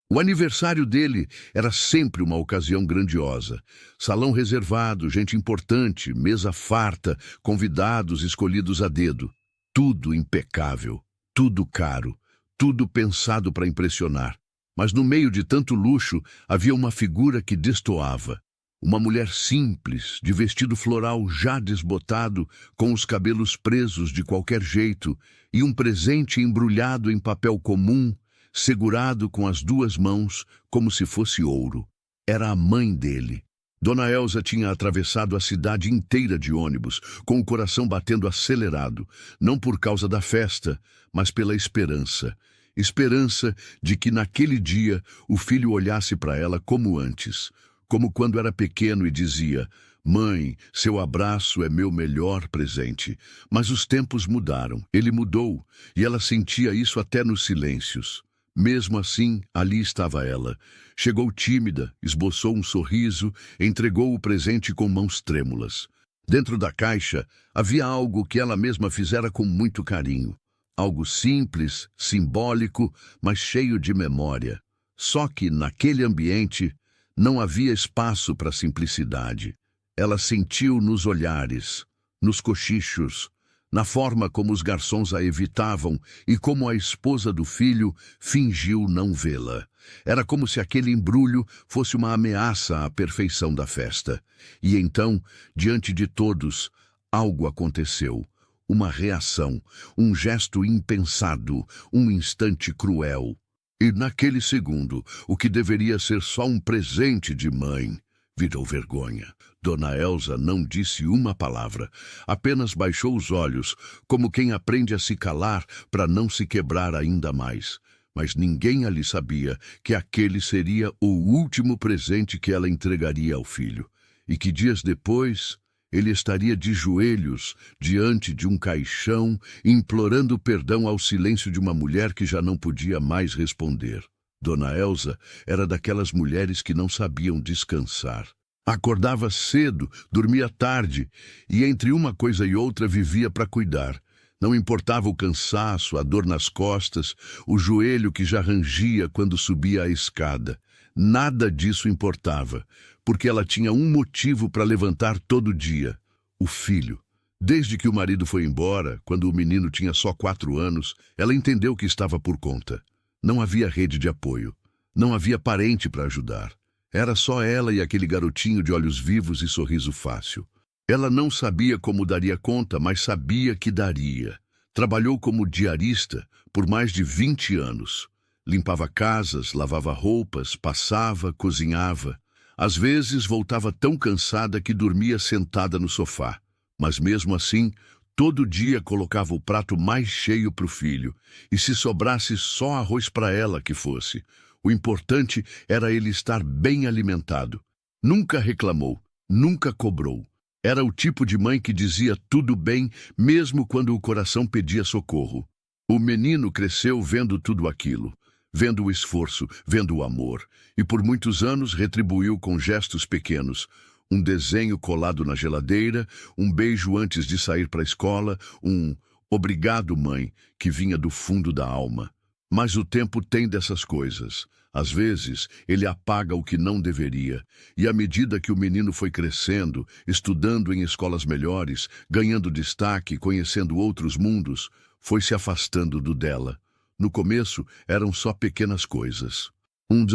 O aniversário dele era sempre uma ocasião grandiosa. Salão reservado, gente importante, mesa farta, convidados escolhidos a dedo. Tudo impecável, tudo caro, tudo pensado para impressionar. Mas no meio de tanto luxo havia uma figura que destoava. Uma mulher simples, de vestido floral já desbotado, com os cabelos presos de qualquer jeito, e um presente embrulhado em papel comum, segurado com as duas mãos, como se fosse ouro. Era a mãe dele. Dona Elsa tinha atravessado a cidade inteira de ônibus, com o coração batendo acelerado, não por causa da festa, mas pela esperança. Esperança de que naquele dia o filho olhasse para ela como antes, como quando era pequeno e dizia: "Mãe, seu abraço é meu melhor presente." Mas os tempos mudaram, ele mudou, e ela sentia isso até nos silêncios. Mesmo assim, ali estava ela. Chegou tímida, esboçou um sorriso, entregou o presente com mãos trêmulas. Dentro da caixa havia algo que ela mesma fizera com muito carinho. Algo simples, simbólico, mas cheio de memória. Só que, naquele ambiente, não havia espaço para simplicidade. Ela sentiu nos olhares, nos cochichos, na forma como os garçons a evitavam e como a esposa do filho fingiu não vê-la. Era como se aquele embrulho fosse uma ameaça à perfeição da festa. E então, diante de todos, algo aconteceu. Uma reação, um gesto impensado, um instante cruel. E naquele segundo, o que deveria ser só um presente de mãe, virou vergonha. Dona Elsa não disse uma palavra, apenas baixou os olhos, como quem aprende a se calar para não se quebrar ainda mais. Mas ninguém ali sabia que aquele seria o último presente que ela entregaria ao filho, e que dias depois ele estaria de joelhos diante de um caixão, implorando perdão ao silêncio de uma mulher que já não podia mais responder. Dona Elsa era daquelas mulheres que não sabiam descansar. Acordava cedo, dormia tarde, e entre uma coisa e outra vivia para cuidar. Não importava o cansaço, a dor nas costas, o joelho que já rangia quando subia a escada. Nada disso importava, porque ela tinha um motivo para levantar todo dia: o filho. Desde que o marido foi embora, quando o menino tinha só 4 anos, ela entendeu que estava por conta. Não havia rede de apoio. Não havia parente para ajudar. Era só ela e aquele garotinho de olhos vivos e sorriso fácil. Ela não sabia como daria conta, mas sabia que daria. Trabalhou como diarista por mais de 20 anos. Limpava casas, lavava roupas, passava, cozinhava. Às vezes voltava tão cansada que dormia sentada no sofá. Mas mesmo assim, todo dia colocava o prato mais cheio para o filho, e se sobrasse só arroz para ela que fosse. O importante era ele estar bem alimentado. Nunca reclamou, nunca cobrou. Era o tipo de mãe que dizia tudo bem, mesmo quando o coração pedia socorro. O menino cresceu vendo tudo aquilo, vendo o esforço, vendo o amor, e por muitos anos retribuiu com gestos pequenos. Um desenho colado na geladeira, um beijo antes de sair para a escola, um "obrigado, mãe", que vinha do fundo da alma. Mas o tempo tem dessas coisas. Às vezes, ele apaga o que não deveria. E à medida que o menino foi crescendo, estudando em escolas melhores, ganhando destaque, conhecendo outros mundos, foi se afastando do dela. No começo, eram só pequenas coisas.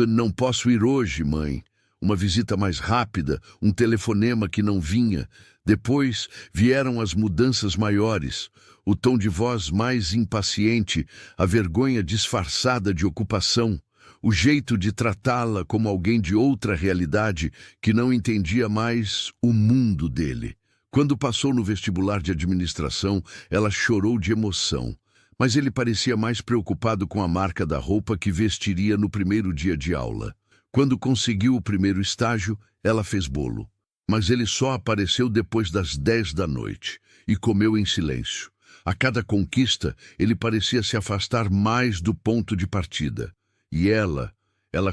"Não posso ir hoje, mãe." Uma visita mais rápida, um telefonema que não vinha. Depois vieram as mudanças maiores, o tom de voz mais impaciente, a vergonha disfarçada de ocupação, o jeito de tratá-la como alguém de outra realidade que não entendia mais o mundo dele. Quando passou no vestibular de administração, ela chorou de emoção, mas ele parecia mais preocupado com a marca da roupa que vestiria no primeiro dia de aula. Quando conseguiu o primeiro estágio, ela fez bolo. Mas ele só apareceu depois das 10 da noite e comeu em silêncio. A cada conquista, ele parecia se afastar mais do ponto de partida. E ela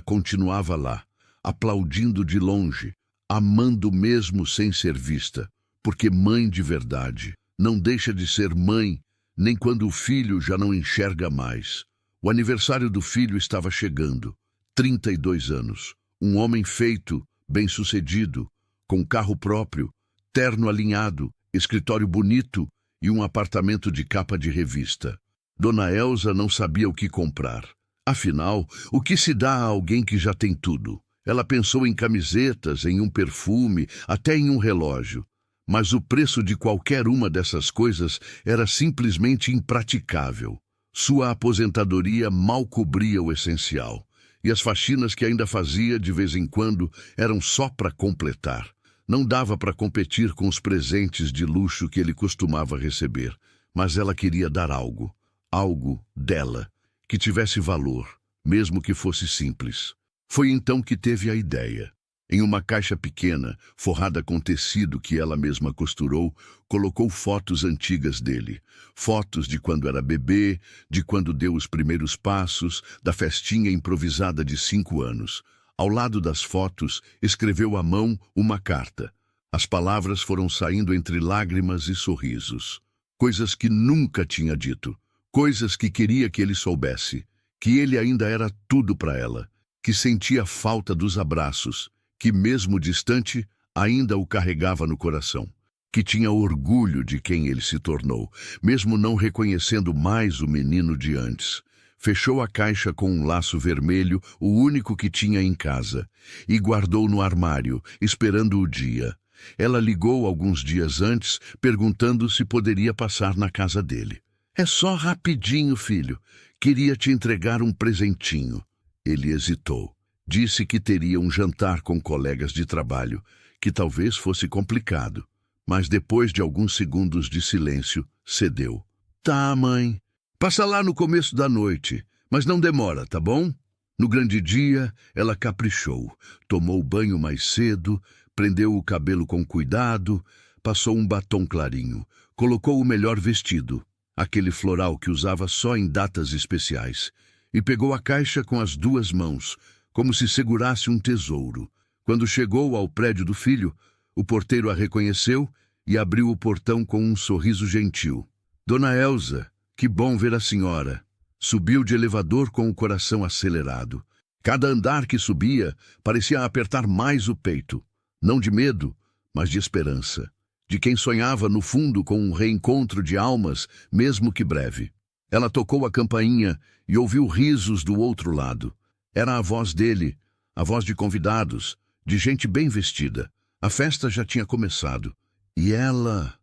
continuava lá, aplaudindo de longe, amando mesmo sem ser vista. Porque mãe de verdade não deixa de ser mãe, nem quando o filho já não enxerga mais. O aniversário do filho estava chegando. 32 anos. Um homem feito, bem-sucedido, com carro próprio, terno alinhado, escritório bonito e um apartamento de capa de revista. Dona Elsa não sabia o que comprar. Afinal, o que se dá a alguém que já tem tudo? Ela pensou em camisetas, em um perfume, até em um relógio. Mas o preço de qualquer uma dessas coisas era simplesmente impraticável. Sua aposentadoria mal cobria o essencial. E as faxinas que ainda fazia de vez em quando eram só para completar. Não dava para competir com os presentes de luxo que ele costumava receber. Mas ela queria dar algo. Algo dela, que tivesse valor, mesmo que fosse simples. Foi então que teve a ideia. Em uma caixa pequena, forrada com tecido que ela mesma costurou, colocou fotos antigas dele. Fotos de quando era bebê, de quando deu os primeiros passos, da festinha improvisada de 5 anos. Ao lado das fotos, escreveu à mão uma carta. As palavras foram saindo entre lágrimas e sorrisos. Coisas que nunca tinha dito. Coisas que queria que ele soubesse. Que ele ainda era tudo para ela. Que sentia falta dos abraços. Que mesmo distante, ainda o carregava no coração. Que tinha orgulho de quem ele se tornou, mesmo não reconhecendo mais o menino de antes. Fechou a caixa com um laço vermelho, o único que tinha em casa, e guardou no armário, esperando o dia. Ela ligou alguns dias antes, perguntando se poderia passar na casa dele. É só rapidinho, filho. Queria te entregar um presentinho. Ele hesitou. Disse que teria um jantar com colegas de trabalho, que talvez fosse complicado. Mas depois de alguns segundos de silêncio, cedeu. Tá, mãe. Passa lá no começo da noite, mas não demora, tá bom? No grande dia, ela caprichou. Tomou banho mais cedo, prendeu o cabelo com cuidado, passou um batom clarinho, colocou o melhor vestido, aquele floral que usava só em datas especiais, e pegou a caixa com as 2 mãos, como se segurasse um tesouro. Quando chegou ao prédio do filho, o porteiro a reconheceu e abriu o portão com um sorriso gentil. Dona Elsa, que bom ver a senhora. Subiu de elevador com o coração acelerado. Cada andar que subia parecia apertar mais o peito. Não de medo, mas de esperança. De quem sonhava no fundo com um reencontro de almas, mesmo que breve. Ela tocou a campainha e ouviu risos do outro lado. Era a voz dele, a voz de convidados, de gente bem vestida. A festa já tinha começado. E ela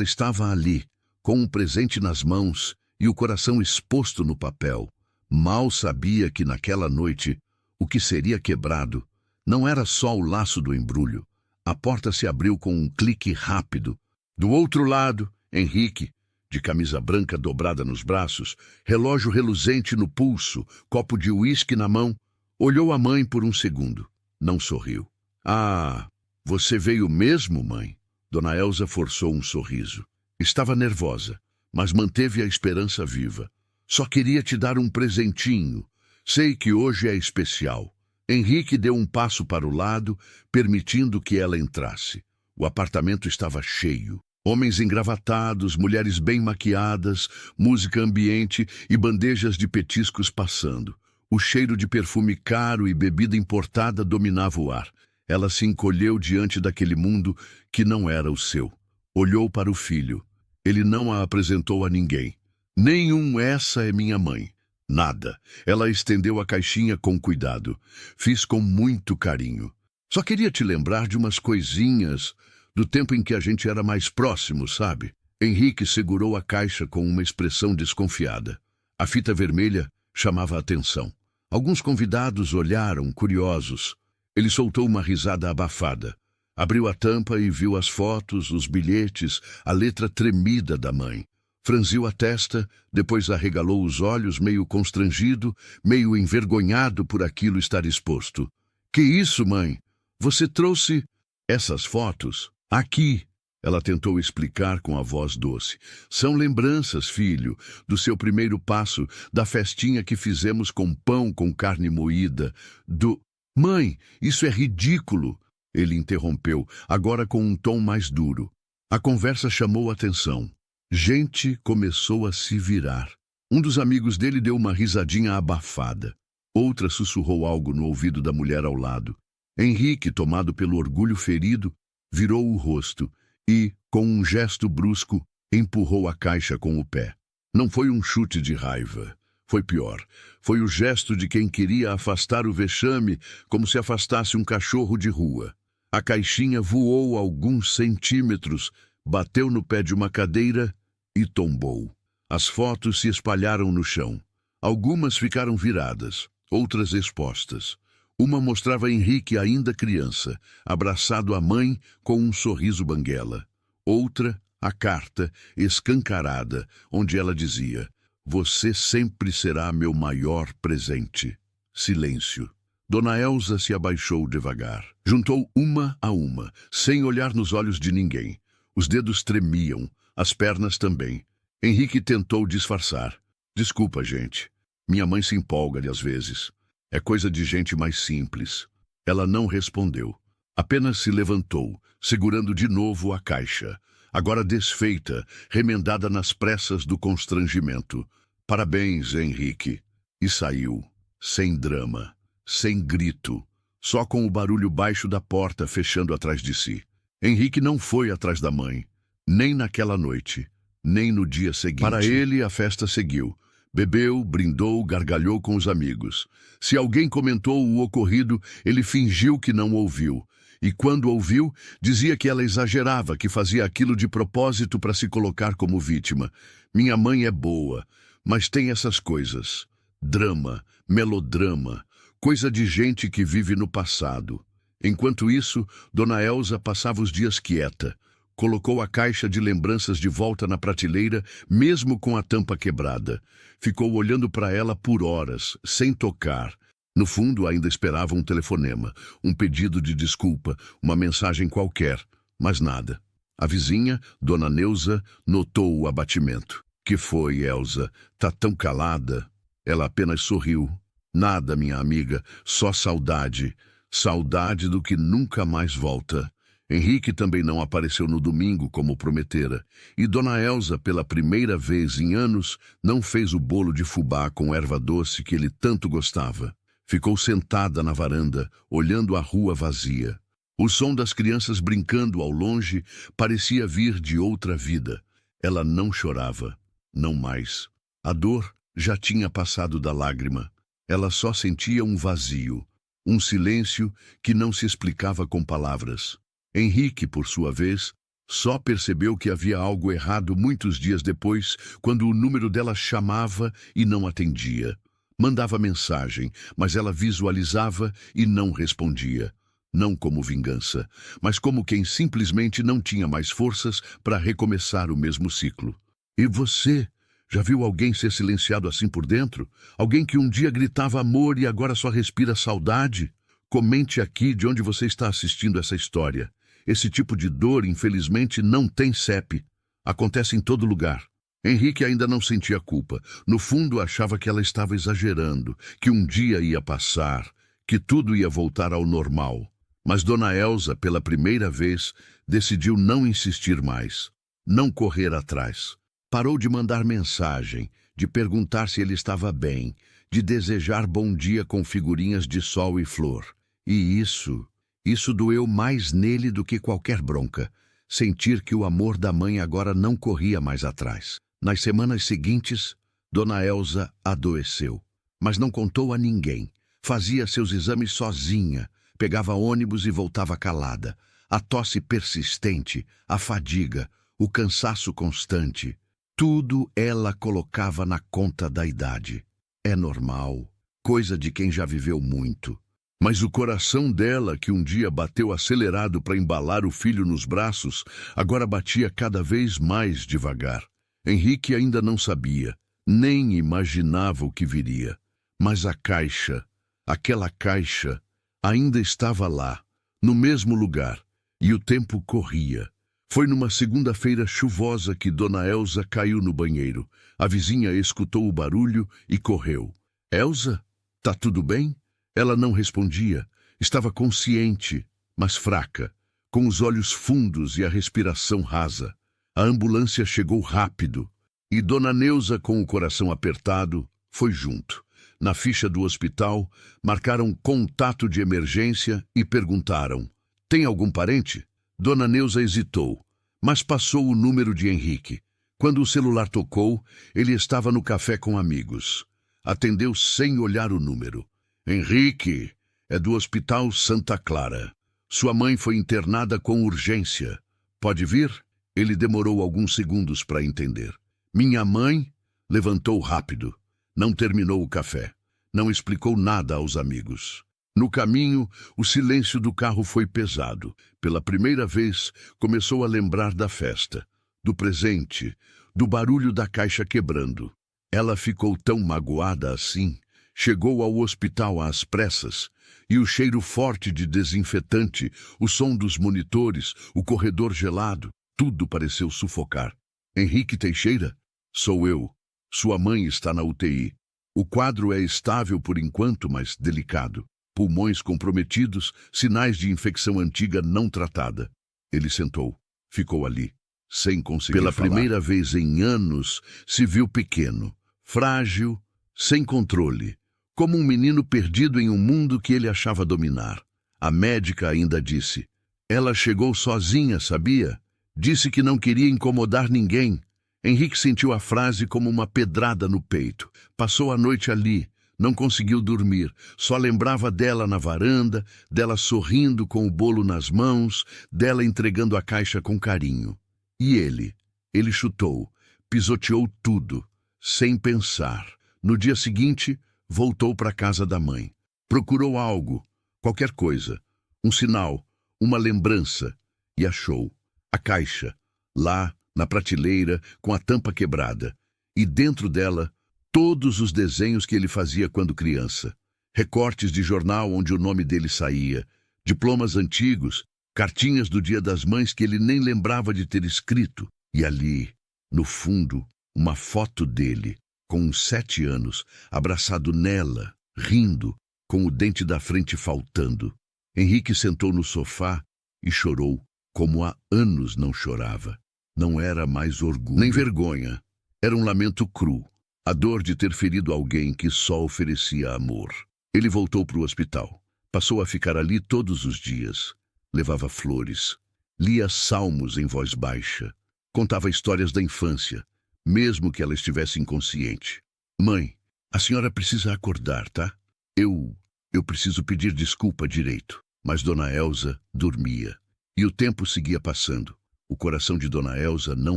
estava ali, com um presente nas mãos e o coração exposto no papel. Mal sabia que naquela noite, o que seria quebrado não era só o laço do embrulho. A porta se abriu com um clique rápido. Do outro lado, Henrique, de camisa branca dobrada nos braços, relógio reluzente no pulso, copo de uísque na mão, olhou a mãe por um segundo. Não sorriu. Ah, você veio mesmo, mãe? Dona Elsa forçou um sorriso. Estava nervosa, mas manteve a esperança viva. Só queria te dar um presentinho. Sei que hoje é especial. Henrique deu um passo para o lado, permitindo que ela entrasse. O apartamento estava cheio. Homens engravatados, mulheres bem maquiadas, música ambiente e bandejas de petiscos passando. O cheiro de perfume caro e bebida importada dominava o ar. Ela se encolheu diante daquele mundo que não era o seu. Olhou para o filho. Ele não a apresentou a ninguém. Nenhum essa é minha mãe. Nada. Ela estendeu a caixinha com cuidado. Fiz com muito carinho. Só queria te lembrar de umas coisinhas do tempo em que a gente era mais próximo, sabe? Henrique segurou a caixa com uma expressão desconfiada. A fita vermelha chamava a atenção. Alguns convidados olharam, curiosos. Ele soltou uma risada abafada. Abriu a tampa e viu as fotos, os bilhetes, a letra tremida da mãe. Franziu a testa, depois arregalou os olhos, meio constrangido, meio envergonhado por aquilo estar exposto. Que isso, mãe? Você trouxe essas fotos? Aqui, ela tentou explicar com a voz doce. São lembranças, filho, do seu primeiro passo, da festinha que fizemos com pão com carne moída, do... Mãe, isso é ridículo! Ele interrompeu, agora com um tom mais duro. A conversa chamou a atenção. Gente começou a se virar. Um dos amigos dele deu uma risadinha abafada. Outra sussurrou algo no ouvido da mulher ao lado. Henrique, tomado pelo orgulho ferido, virou o rosto e, com um gesto brusco, empurrou a caixa com o pé. Não foi um chute de raiva. Foi pior. Foi o gesto de quem queria afastar o vexame, como se afastasse um cachorro de rua. A caixinha voou alguns centímetros, bateu no pé de uma cadeira e tombou. As fotos se espalharam no chão. Algumas ficaram viradas, outras expostas. Uma mostrava Henrique ainda criança, abraçado à mãe com um sorriso banguela. Outra, a carta, escancarada, onde ela dizia: "Você sempre será meu maior presente." Silêncio. Dona Elza se abaixou devagar. Juntou uma a uma, sem olhar nos olhos de ninguém. Os dedos tremiam, as pernas também. Henrique tentou disfarçar. "Desculpa, gente. Minha mãe se empolga às vezes. É coisa de gente mais simples." Ela não respondeu. Apenas se levantou, segurando de novo a caixa, agora desfeita, remendada nas pressas do constrangimento. "Parabéns, Henrique." E saiu, sem drama, sem grito, só com o barulho baixo da porta fechando atrás de si. Henrique não foi atrás da mãe, nem naquela noite, nem no dia seguinte. Para ele, a festa seguiu. Bebeu, brindou, gargalhou com os amigos. Se alguém comentou o ocorrido, ele fingiu que não ouviu. E quando ouviu, dizia que ela exagerava, que fazia aquilo de propósito para se colocar como vítima. "Minha mãe é boa, mas tem essas coisas. Drama, melodrama, coisa de gente que vive no passado." Enquanto isso, Dona Elza passava os dias quieta. Colocou a caixa de lembranças de volta na prateleira, mesmo com a tampa quebrada. Ficou olhando para ela por horas, sem tocar. No fundo, ainda esperava um telefonema, um pedido de desculpa, uma mensagem qualquer, mas nada. A vizinha, Dona Neuza, notou o abatimento. "Que foi, Elza? Tá tão calada?" Ela apenas sorriu. "Nada, minha amiga, só saudade. Saudade do que nunca mais volta." Henrique também não apareceu no domingo como prometera, e Dona Elza, pela primeira vez em anos, não fez o bolo de fubá com erva doce que ele tanto gostava. Ficou sentada na varanda, olhando a rua vazia. O som das crianças brincando ao longe parecia vir de outra vida. Ela não chorava, não mais. A dor já tinha passado da lágrima. Ela só sentia um vazio, um silêncio que não se explicava com palavras. Henrique, por sua vez, só percebeu que havia algo errado muitos dias depois, quando o número dela chamava e não atendia. Mandava mensagem, mas ela visualizava e não respondia. Não como vingança, mas como quem simplesmente não tinha mais forças para recomeçar o mesmo ciclo. "E você? Já viu alguém ser silenciado assim por dentro? Alguém que um dia gritava amor e agora só respira saudade? Comente aqui de onde você está assistindo essa história. Esse tipo de dor, infelizmente, não tem CEP. Acontece em todo lugar." Henrique ainda não sentia culpa. No fundo, achava que ela estava exagerando, que um dia ia passar, que tudo ia voltar ao normal. Mas Dona Elza, pela primeira vez, decidiu não insistir mais, não correr atrás. Parou de mandar mensagem, de perguntar se ele estava bem, de desejar bom dia com figurinhas de sol e flor. E isso doeu mais nele do que qualquer bronca. Sentir que o amor da mãe agora não corria mais atrás. Nas semanas seguintes, Dona Elza adoeceu, mas não contou a ninguém. Fazia seus exames sozinha, pegava ônibus e voltava calada. A tosse persistente, a fadiga, o cansaço constante, tudo ela colocava na conta da idade. É normal, coisa de quem já viveu muito. Mas o coração dela, que um dia bateu acelerado para embalar o filho nos braços, agora batia cada vez mais devagar. Henrique ainda não sabia, nem imaginava o que viria. Mas a caixa, aquela caixa, ainda estava lá, no mesmo lugar, e o tempo corria. Foi numa segunda-feira chuvosa que Dona Elza caiu no banheiro. A vizinha escutou o barulho e correu. "Elza, tá tudo bem?" Ela não respondia. Estava consciente, mas fraca, com os olhos fundos e a respiração rasa. A ambulância chegou rápido, e Dona Neuza, com o coração apertado, foi junto. Na ficha do hospital, marcaram contato de emergência e perguntaram: tem algum parente? Dona Neuza hesitou, mas passou o número de Henrique. Quando o celular tocou, ele estava no café com amigos. Atendeu sem olhar o número. Henrique, é do Hospital Santa Clara. Sua mãe foi internada com urgência. Pode vir? Ele demorou alguns segundos para entender. Minha mãe? Levantou rápido. Não terminou o café. Não explicou nada aos amigos. No caminho, o silêncio do carro foi pesado. Pela primeira vez, começou a lembrar da festa, do presente, do barulho da caixa quebrando. Ela ficou tão magoada assim. Chegou ao hospital às pressas, e o cheiro forte de desinfetante, o som dos monitores, o corredor gelado, tudo pareceu sufocar. Henrique Teixeira? Sou eu. Sua mãe está na UTI. O quadro é estável por enquanto, mas delicado. Pulmões comprometidos, sinais de infecção antiga não tratada. Ele sentou. Ficou ali, sem conseguir falar. Pela primeira vez em anos, se viu pequeno, frágil, sem controle, como um menino perdido em um mundo que ele achava dominar. A médica ainda disse: ela chegou sozinha, sabia? Disse que não queria incomodar ninguém. Henrique sentiu a frase como uma pedrada no peito. Passou a noite ali, não conseguiu dormir, só lembrava dela na varanda, dela sorrindo com o bolo nas mãos, dela entregando a caixa com carinho. E ele? Ele chutou, pisoteou tudo, sem pensar. No dia seguinte, voltou para a casa da mãe. Procurou algo, qualquer coisa, um sinal, uma lembrança, e achou a caixa, lá na prateleira, com a tampa quebrada, e dentro dela, todos os desenhos que ele fazia quando criança. Recortes de jornal onde o nome dele saía, diplomas antigos, cartinhas do Dia das Mães que ele nem lembrava de ter escrito. E ali, no fundo, uma foto dele, com uns 7 anos, abraçado nela, rindo, com o dente da frente faltando. Henrique sentou no sofá e chorou, como há anos não chorava. Não era mais orgulho, nem vergonha. Era um lamento cru. A dor de ter ferido alguém que só oferecia amor. Ele voltou para o hospital. Passou a ficar ali todos os dias. Levava flores. Lia salmos em voz baixa. Contava histórias da infância, mesmo que ela estivesse inconsciente. Mãe, a senhora precisa acordar, tá? Eu preciso pedir desculpa direito. Mas Dona Elza dormia. E o tempo seguia passando. O coração de Dona Elza não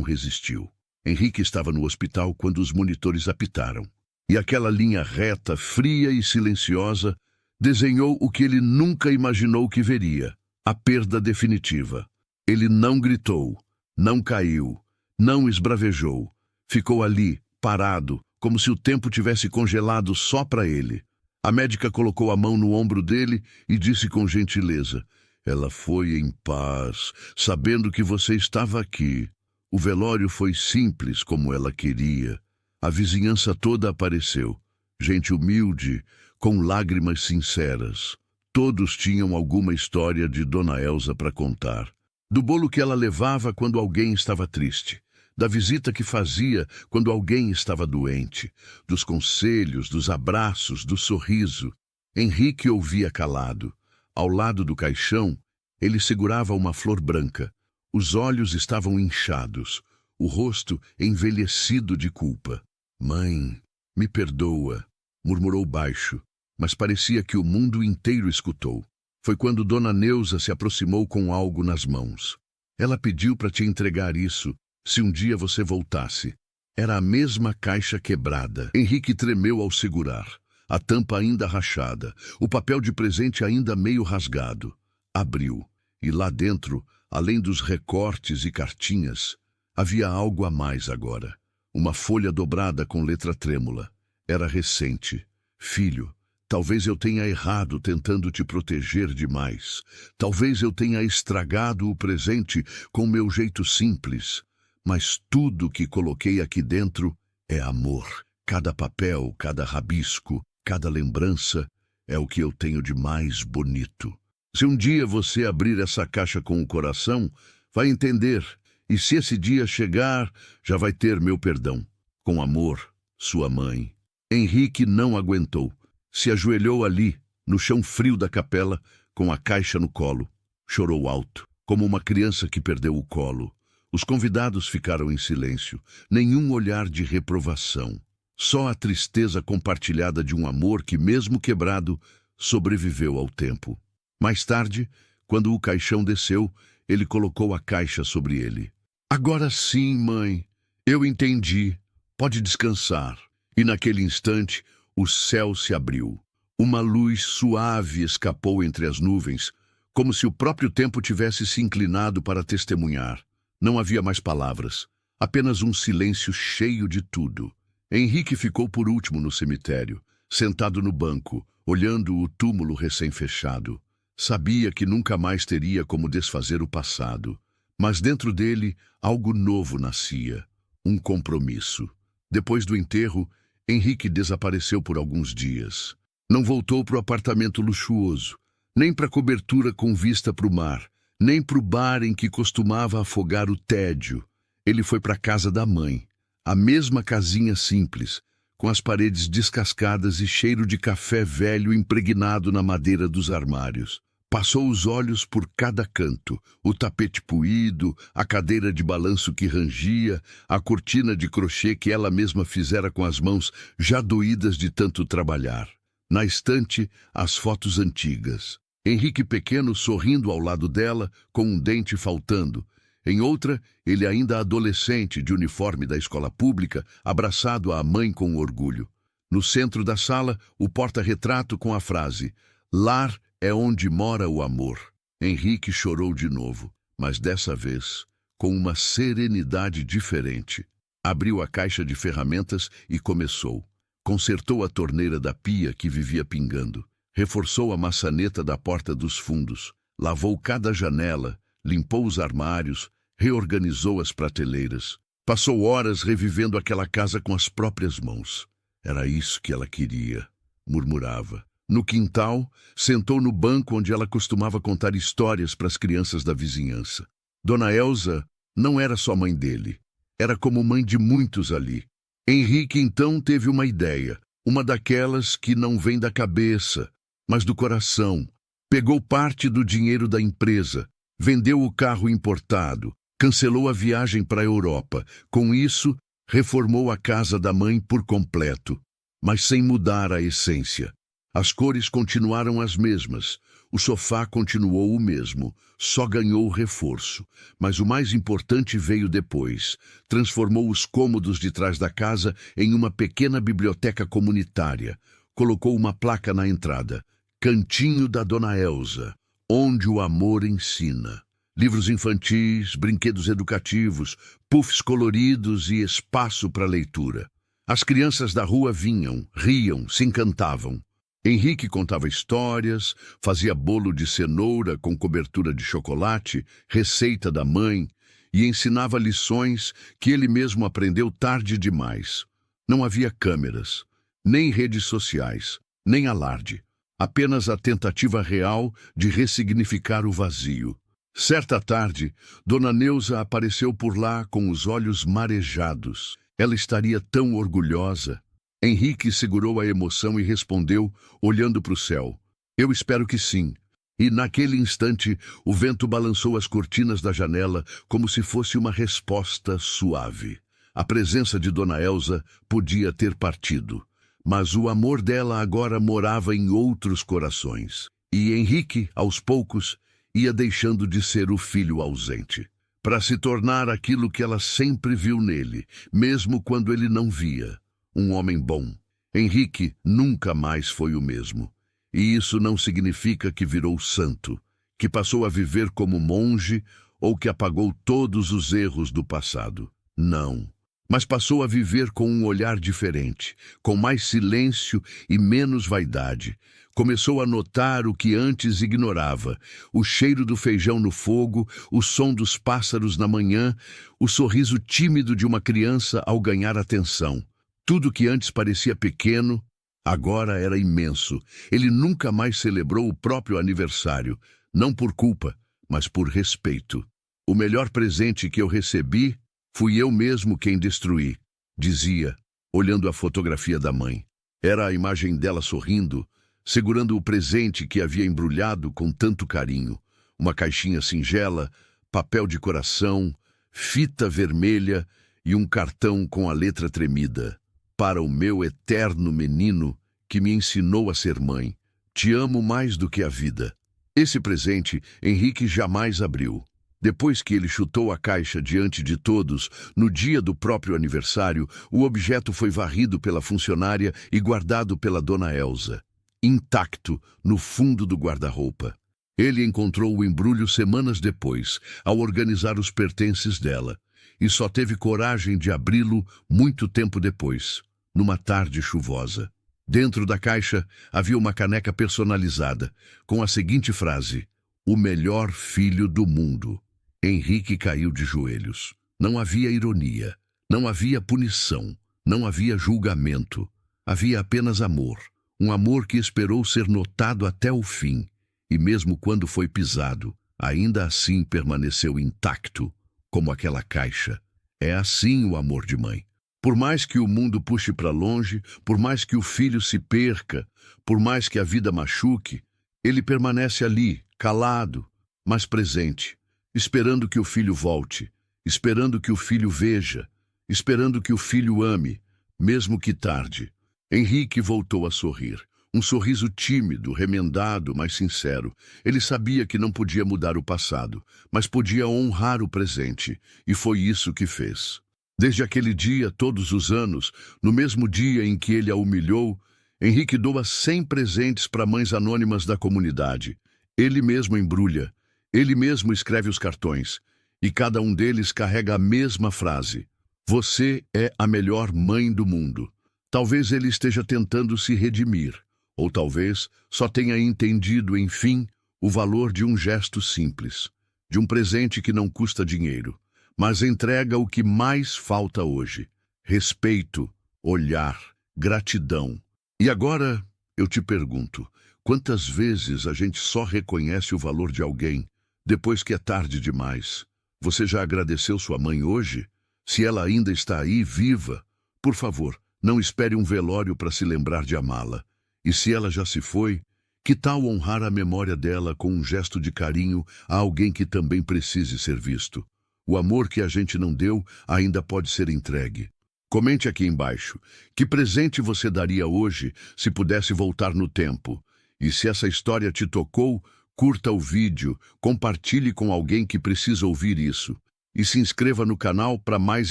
resistiu. Henrique estava no hospital quando os monitores apitaram. E aquela linha reta, fria e silenciosa, desenhou o que ele nunca imaginou que veria: a perda definitiva. Ele não gritou, não caiu, não esbravejou. Ficou ali, parado, como se o tempo tivesse congelado só para ele. A médica colocou a mão no ombro dele e disse com gentileza: ela foi em paz, sabendo que você estava aqui. O velório foi simples como ela queria. A vizinhança toda apareceu. Gente humilde, com lágrimas sinceras. Todos tinham alguma história de Dona Elza para contar. Do bolo que ela levava quando alguém estava triste. Da visita que fazia quando alguém estava doente. Dos conselhos, dos abraços, do sorriso. Henrique ouvia calado. Ao lado do caixão, ele segurava uma flor branca. Os olhos estavam inchados, o rosto envelhecido de culpa. Mãe, me perdoa, murmurou baixo, mas parecia que o mundo inteiro escutou. Foi quando Dona Neuza se aproximou com algo nas mãos. Ela pediu para te entregar isso, se um dia você voltasse. Era a mesma caixa quebrada. Henrique tremeu ao segurar. A tampa ainda rachada, o papel de presente ainda meio rasgado. Abriu, e lá dentro, além dos recortes e cartinhas, havia algo a mais agora. Uma folha dobrada com letra trêmula. Era recente. Filho, talvez eu tenha errado tentando te proteger demais. Talvez eu tenha estragado o presente com meu jeito simples. Mas tudo que coloquei aqui dentro é amor. Cada papel, cada rabisco, cada lembrança é o que eu tenho de mais bonito. Se um dia você abrir essa caixa com o coração, vai entender. E se esse dia chegar, já vai ter meu perdão. Com amor, sua mãe. Henrique não aguentou. Se ajoelhou ali, no chão frio da capela, com a caixa no colo. Chorou alto, como uma criança que perdeu o colo. Os convidados ficaram em silêncio, nenhum olhar de reprovação. Só a tristeza compartilhada de um amor que, mesmo quebrado, sobreviveu ao tempo. Mais tarde, quando o caixão desceu, ele colocou a caixa sobre ele. Agora sim, mãe, eu entendi. Pode descansar. E naquele instante, o céu se abriu. Uma luz suave escapou entre as nuvens, como se o próprio tempo tivesse se inclinado para testemunhar. Não havia mais palavras, apenas um silêncio cheio de tudo. Henrique ficou por último no cemitério, sentado no banco, olhando o túmulo recém-fechado. Sabia que nunca mais teria como desfazer o passado, mas dentro dele algo novo nascia, um compromisso. Depois do enterro, Henrique desapareceu por alguns dias. Não voltou para o apartamento luxuoso, nem para a cobertura com vista para o mar, nem para o bar em que costumava afogar o tédio. Ele foi para a casa da mãe, a mesma casinha simples, com as paredes descascadas e cheiro de café velho impregnado na madeira dos armários. Passou os olhos por cada canto, o tapete puído, a cadeira de balanço que rangia, a cortina de crochê que ela mesma fizera com as mãos já doídas de tanto trabalhar. Na estante, as fotos antigas. Henrique pequeno sorrindo ao lado dela, com um dente faltando. Em outra, ele ainda adolescente, de uniforme da escola pública, abraçado à mãe com orgulho. No centro da sala, o porta-retrato com a frase: "Lar é onde mora o amor." Henrique chorou de novo, mas dessa vez, com uma serenidade diferente. Abriu a caixa de ferramentas e começou. Consertou a torneira da pia que vivia pingando. Reforçou a maçaneta da porta dos fundos. Lavou cada janela, limpou os armários, reorganizou as prateleiras. Passou horas revivendo aquela casa com as próprias mãos. Era isso que ela queria, murmurava. No quintal, sentou no banco onde ela costumava contar histórias para as crianças da vizinhança. Dona Elza não era só mãe dele, era como mãe de muitos ali. Henrique então teve uma ideia, uma daquelas que não vem da cabeça, mas do coração. Pegou parte do dinheiro da empresa, vendeu o carro importado, cancelou a viagem para a Europa. Com isso, reformou a casa da mãe por completo, mas sem mudar a essência. As cores continuaram as mesmas, o sofá continuou o mesmo, só ganhou reforço. Mas o mais importante veio depois. Transformou os cômodos de trás da casa em uma pequena biblioteca comunitária. Colocou uma placa na entrada: "Cantinho da Dona Elza, onde o amor ensina." Livros infantis, brinquedos educativos, puffs coloridos e espaço para leitura. As crianças da rua vinham, riam, se encantavam. Henrique contava histórias, fazia bolo de cenoura com cobertura de chocolate, receita da mãe, e ensinava lições que ele mesmo aprendeu tarde demais. Não havia câmeras, nem redes sociais, nem alarde. Apenas a tentativa real de ressignificar o vazio. Certa tarde, Dona Neuza apareceu por lá com os olhos marejados. Ela estaria tão orgulhosa. Henrique segurou a emoção e respondeu, olhando para o céu: "Eu espero que sim." E naquele instante, o vento balançou as cortinas da janela como se fosse uma resposta suave. A presença de Dona Elza podia ter partido, mas o amor dela agora morava em outros corações. E Henrique, aos poucos, ia deixando de ser o filho ausente, para se tornar aquilo que ela sempre viu nele, mesmo quando ele não via: um homem bom. Henrique nunca mais foi o mesmo. E isso não significa que virou santo, que passou a viver como monge ou que apagou todos os erros do passado. Não. Mas passou a viver com um olhar diferente, com mais silêncio e menos vaidade. Começou a notar o que antes ignorava: o cheiro do feijão no fogo, o som dos pássaros na manhã, o sorriso tímido de uma criança ao ganhar atenção. Tudo que antes parecia pequeno, agora era imenso. Ele nunca mais celebrou o próprio aniversário, não por culpa, mas por respeito. "O melhor presente que eu recebi, fui eu mesmo quem destruí", dizia, olhando a fotografia da mãe. Era a imagem dela sorrindo, segurando o presente que havia embrulhado com tanto carinho. Uma caixinha singela, papel de coração, fita vermelha e um cartão com a letra tremida. Para o meu eterno menino que me ensinou a ser mãe. Te amo mais do que a vida. Esse presente Henrique jamais abriu. Depois que ele chutou a caixa diante de todos, no dia do próprio aniversário, o objeto foi varrido pela funcionária e guardado pela dona Elsa, intacto no fundo do guarda-roupa. Ele encontrou o embrulho semanas depois, ao organizar os pertences dela, e só teve coragem de abri-lo muito tempo depois, numa tarde chuvosa. Dentro da caixa havia uma caneca personalizada, com a seguinte frase: "O melhor filho do mundo." Henrique caiu de joelhos. Não havia ironia, não havia punição, não havia julgamento. Havia apenas amor. Um amor que esperou ser notado até o fim. E mesmo quando foi pisado, ainda assim permaneceu intacto, como aquela caixa. É assim o amor de mãe. Por mais que o mundo puxe para longe, por mais que o filho se perca, por mais que a vida machuque, ele permanece ali, calado, mas presente, esperando que o filho volte, esperando que o filho veja, esperando que o filho ame, mesmo que tarde. Henrique voltou a sorrir. Um sorriso tímido, remendado, mas sincero. Ele sabia que não podia mudar o passado, mas podia honrar o presente, e foi isso que fez. Desde aquele dia, todos os anos, no mesmo dia em que ele a humilhou, Henrique doa 100 presentes para mães anônimas da comunidade. Ele mesmo embrulha, ele mesmo escreve os cartões, e cada um deles carrega a mesma frase: "Você é a melhor mãe do mundo." Talvez ele esteja tentando se redimir, ou talvez só tenha entendido, enfim, o valor de um gesto simples, de um presente que não custa dinheiro, mas entrega o que mais falta hoje: respeito, olhar, gratidão. E agora eu te pergunto, quantas vezes a gente só reconhece o valor de alguém depois que é tarde demais? Você já agradeceu sua mãe hoje? Se ela ainda está aí, viva, por favor, não espere um velório para se lembrar de amá-la. E se ela já se foi, que tal honrar a memória dela com um gesto de carinho a alguém que também precise ser visto? O amor que a gente não deu ainda pode ser entregue. Comente aqui embaixo, que presente você daria hoje se pudesse voltar no tempo? E se essa história te tocou, curta o vídeo, compartilhe com alguém que precisa ouvir isso. E se inscreva no canal para mais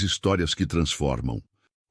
histórias que transformam.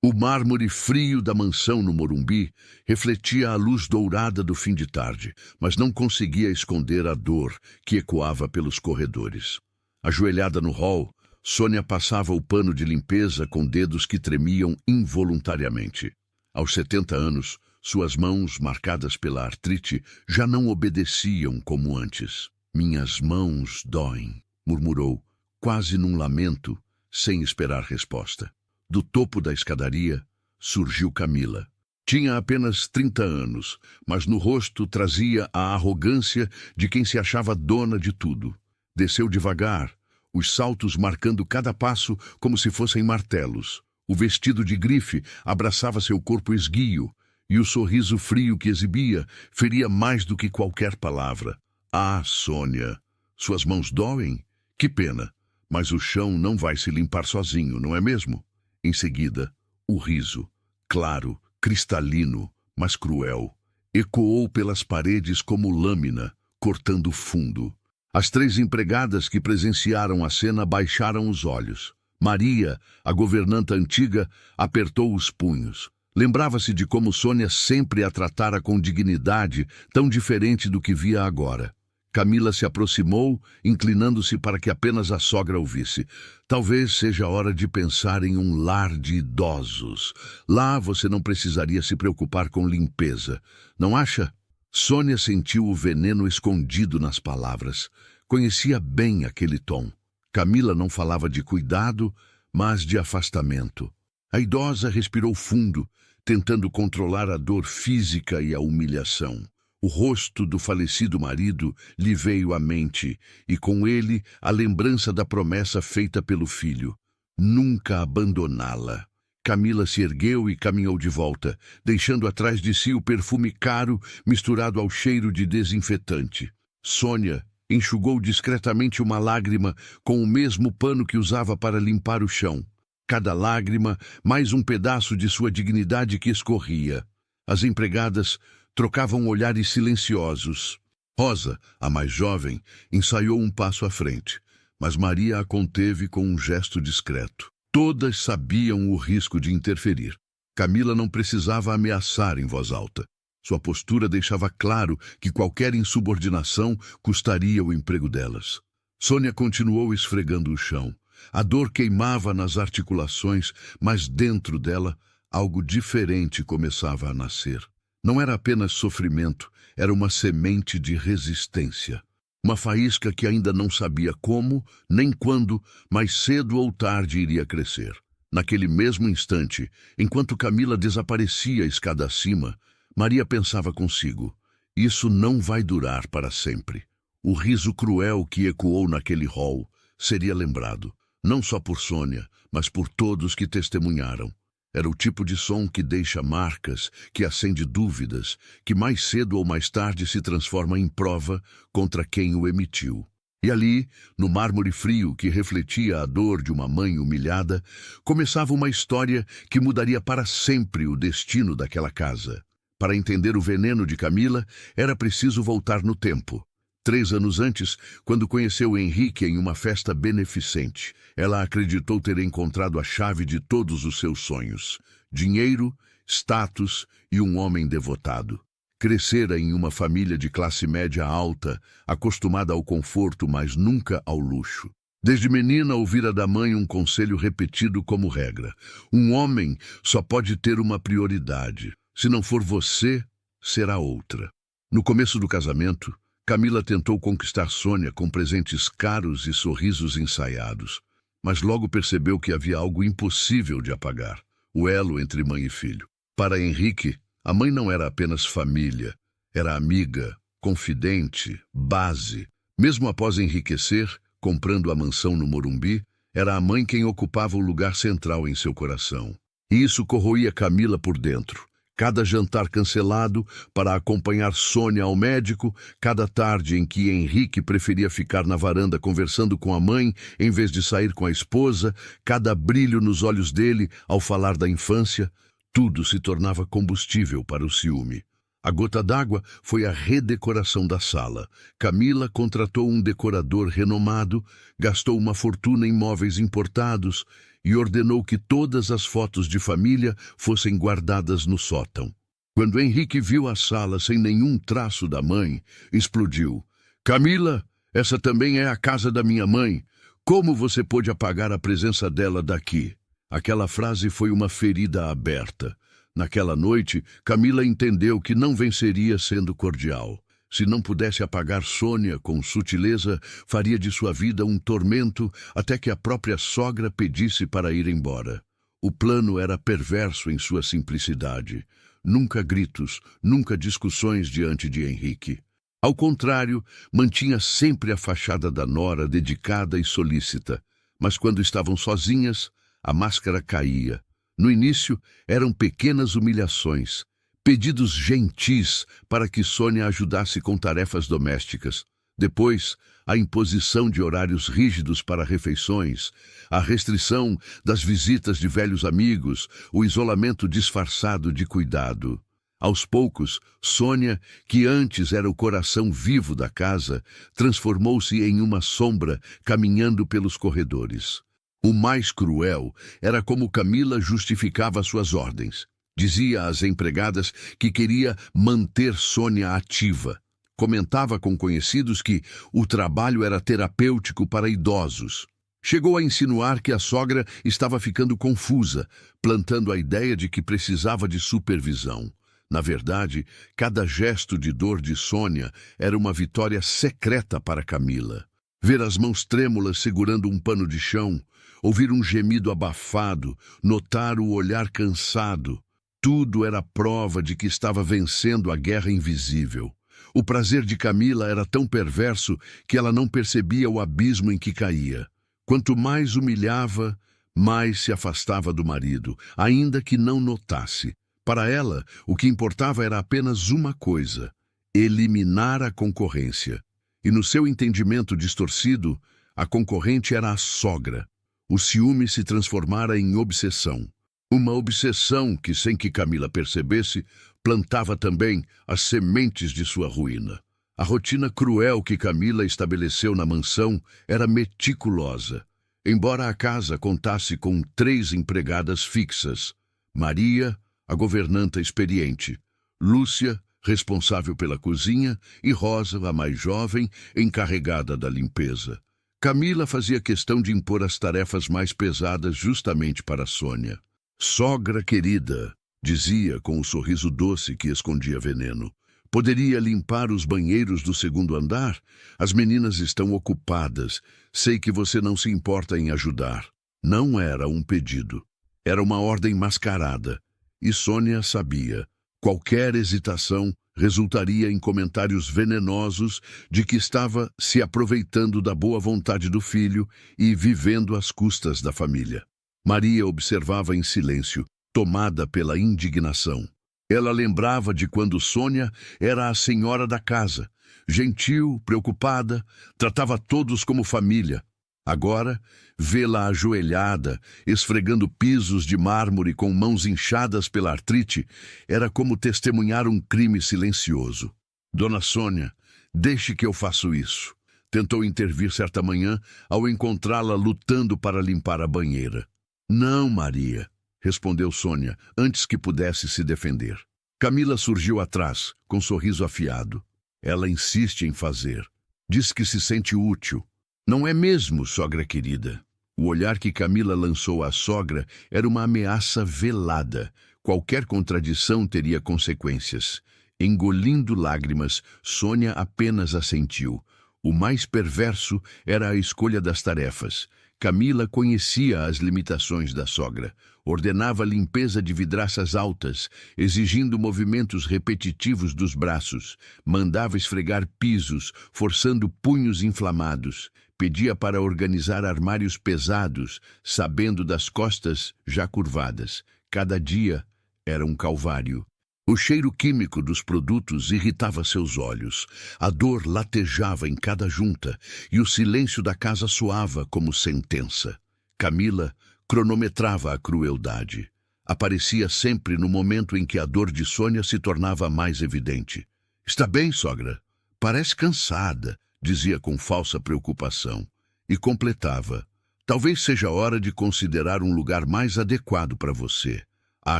O mármore frio da mansão no Morumbi refletia a luz dourada do fim de tarde, mas não conseguia esconder a dor que ecoava pelos corredores. Ajoelhada no hall, Sônia passava o pano de limpeza com dedos que tremiam involuntariamente. Aos 70 anos, suas mãos, marcadas pela artrite, já não obedeciam como antes. "Minhas mãos doem", murmurou, quase num lamento, sem esperar resposta. Do topo da escadaria, surgiu Camila. Tinha apenas 30 anos, mas no rosto trazia a arrogância de quem se achava dona de tudo. Desceu devagar, os saltos marcando cada passo como se fossem martelos. O vestido de grife abraçava seu corpo esguio, e o sorriso frio que exibia feria mais do que qualquer palavra. "Ah, Sônia, suas mãos doem? Que pena, mas o chão não vai se limpar sozinho, não é mesmo?" Em seguida, o riso, claro, cristalino, mas cruel, ecoou pelas paredes como lâmina, cortando fundo. As 3 empregadas que presenciaram a cena baixaram os olhos. Maria, a governanta antiga, apertou os punhos. Lembrava-se de como Sônia sempre a tratara com dignidade, tão diferente do que via agora. Camila se aproximou, inclinando-se para que apenas a sogra ouvisse. "Talvez seja hora de pensar em um lar de idosos. Lá você não precisaria se preocupar com limpeza. Não acha?" Sônia sentiu o veneno escondido nas palavras. Conhecia bem aquele tom. Camila não falava de cuidado, mas de afastamento. A idosa respirou fundo, tentando controlar a dor física e a humilhação. O rosto do falecido marido lhe veio à mente, e com ele a lembrança da promessa feita pelo filho: nunca abandoná-la. Camila se ergueu e caminhou de volta, deixando atrás de si o perfume caro misturado ao cheiro de desinfetante. Sônia enxugou discretamente uma lágrima com o mesmo pano que usava para limpar o chão. Cada lágrima, mais um pedaço de sua dignidade que escorria. As empregadas trocavam olhares silenciosos. Rosa, a mais jovem, ensaiou um passo à frente, mas Maria a conteve com um gesto discreto. Todas sabiam o risco de interferir. Camila não precisava ameaçar em voz alta. Sua postura deixava claro que qualquer insubordinação custaria o emprego delas. Sônia continuou esfregando o chão. A dor queimava nas articulações, mas dentro dela algo diferente começava a nascer. Não era apenas sofrimento, era uma semente de resistência. Uma faísca que ainda não sabia como, nem quando, mas cedo ou tarde iria crescer. Naquele mesmo instante, enquanto Camila desaparecia a escada acima, Maria pensava consigo: isso não vai durar para sempre. O riso cruel que ecoou naquele hall seria lembrado, não só por Sônia, mas por todos que testemunharam. Era o tipo de som que deixa marcas, que acende dúvidas, que mais cedo ou mais tarde se transforma em prova contra quem o emitiu. E ali, no mármore frio que refletia a dor de uma mãe humilhada, começava uma história que mudaria para sempre o destino daquela casa. Para entender o veneno de Camila, era preciso voltar no tempo. 3 anos antes, quando conheceu Henrique em uma festa beneficente, ela acreditou ter encontrado a chave de todos os seus sonhos: dinheiro, status e um homem devotado. Crescera em uma família de classe média alta, acostumada ao conforto, mas nunca ao luxo. Desde menina ouvira da mãe um conselho repetido como regra: um homem só pode ter uma prioridade. Se não for você, será outra. No começo do casamento, Camila tentou conquistar Sônia com presentes caros e sorrisos ensaiados, mas logo percebeu que havia algo impossível de apagar: o elo entre mãe e filho. Para Henrique, a mãe não era apenas família, era amiga, confidente, base. Mesmo após enriquecer, comprando a mansão no Morumbi, era a mãe quem ocupava o lugar central em seu coração. E isso corroía Camila por dentro. Cada jantar cancelado para acompanhar Sônia ao médico, cada tarde em que Henrique preferia ficar na varanda conversando com a mãe em vez de sair com a esposa, cada brilho nos olhos dele ao falar da infância, tudo se tornava combustível para o ciúme. A gota d'água foi a redecoração da sala. Camila contratou um decorador renomado, gastou uma fortuna em móveis importados e ordenou que todas as fotos de família fossem guardadas no sótão. Quando Henrique viu a sala sem nenhum traço da mãe, explodiu: "Camila, essa também é a casa da minha mãe. Como você pôde apagar a presença dela daqui?" Aquela frase foi uma ferida aberta. Naquela noite, Camila entendeu que não venceria sendo cordial. Se não pudesse apagar Sônia com sutileza, faria de sua vida um tormento até que a própria sogra pedisse para ir embora. O plano era perverso em sua simplicidade. Nunca gritos, nunca discussões diante de Henrique. Ao contrário, mantinha sempre a fachada da nora dedicada e solícita. Mas quando estavam sozinhas, a máscara caía. No início, eram pequenas humilhações, pedidos gentis para que Sônia ajudasse com tarefas domésticas. Depois, a imposição de horários rígidos para refeições, a restrição das visitas de velhos amigos, o isolamento disfarçado de cuidado. Aos poucos, Sônia, que antes era o coração vivo da casa, transformou-se em uma sombra caminhando pelos corredores. O mais cruel era como Camila justificava suas ordens. Dizia às empregadas que queria manter Sônia ativa. Comentava com conhecidos que o trabalho era terapêutico para idosos. Chegou a insinuar que a sogra estava ficando confusa, plantando a ideia de que precisava de supervisão. Na verdade, cada gesto de dor de Sônia era uma vitória secreta para Camila. Ver as mãos trêmulas segurando um pano de chão, ouvir um gemido abafado, notar o olhar cansado, tudo era prova de que estava vencendo a guerra invisível. O prazer de Camila era tão perverso que ela não percebia o abismo em que caía. Quanto mais humilhava, mais se afastava do marido, ainda que não notasse. Para ela, o que importava era apenas uma coisa: eliminar a concorrência. E no seu entendimento distorcido, a concorrente era a sogra. O ciúme se transformara em obsessão. Uma obsessão que, sem que Camila percebesse, plantava também as sementes de sua ruína. A rotina cruel que Camila estabeleceu na mansão era meticulosa. Embora a casa contasse com 3 empregadas fixas: Maria, a governanta experiente; Lúcia, responsável pela cozinha; e Rosa, a mais jovem, encarregada da limpeza. Camila fazia questão de impor as tarefas mais pesadas justamente para Sônia. "Sogra querida", dizia com o sorriso doce que escondia veneno, "poderia limpar os banheiros do 2º andar? As meninas estão ocupadas. Sei que você não se importa em ajudar." Não era um pedido. Era uma ordem mascarada. E Sônia sabia. Qualquer hesitação resultaria em comentários venenosos de que estava se aproveitando da boa vontade do filho e vivendo às custas da família. Maria observava em silêncio, tomada pela indignação. Ela lembrava de quando Sônia era a senhora da casa, gentil, preocupada, tratava todos como família. Agora, vê-la ajoelhada, esfregando pisos de mármore com mãos inchadas pela artrite, era como testemunhar um crime silencioso. "Dona Sônia, deixe que eu faço isso", tentou intervir certa manhã ao encontrá-la lutando para limpar a banheira. "Não, Maria", respondeu Sônia, antes que pudesse se defender. Camila surgiu atrás, com sorriso afiado. "Ela insiste em fazer. Diz que se sente útil." "Não é mesmo, sogra querida?" O olhar que Camila lançou à sogra era uma ameaça velada. Qualquer contradição teria consequências. Engolindo lágrimas, Sônia apenas assentiu. O mais perverso era a escolha das tarefas. Camila conhecia as limitações da sogra. Ordenava a limpeza de vidraças altas, exigindo movimentos repetitivos dos braços. Mandava esfregar pisos, forçando punhos inflamados. Pedia para organizar armários pesados, sabendo das costas já curvadas. Cada dia era um calvário. O cheiro químico dos produtos irritava seus olhos. A dor latejava em cada junta e o silêncio da casa soava como sentença. Camila cronometrava a crueldade. Aparecia sempre no momento em que a dor de Sônia se tornava mais evidente. "Está bem, sogra? Parece cansada", dizia com falsa preocupação. E completava: "Talvez seja hora de considerar um lugar mais adequado para você. Há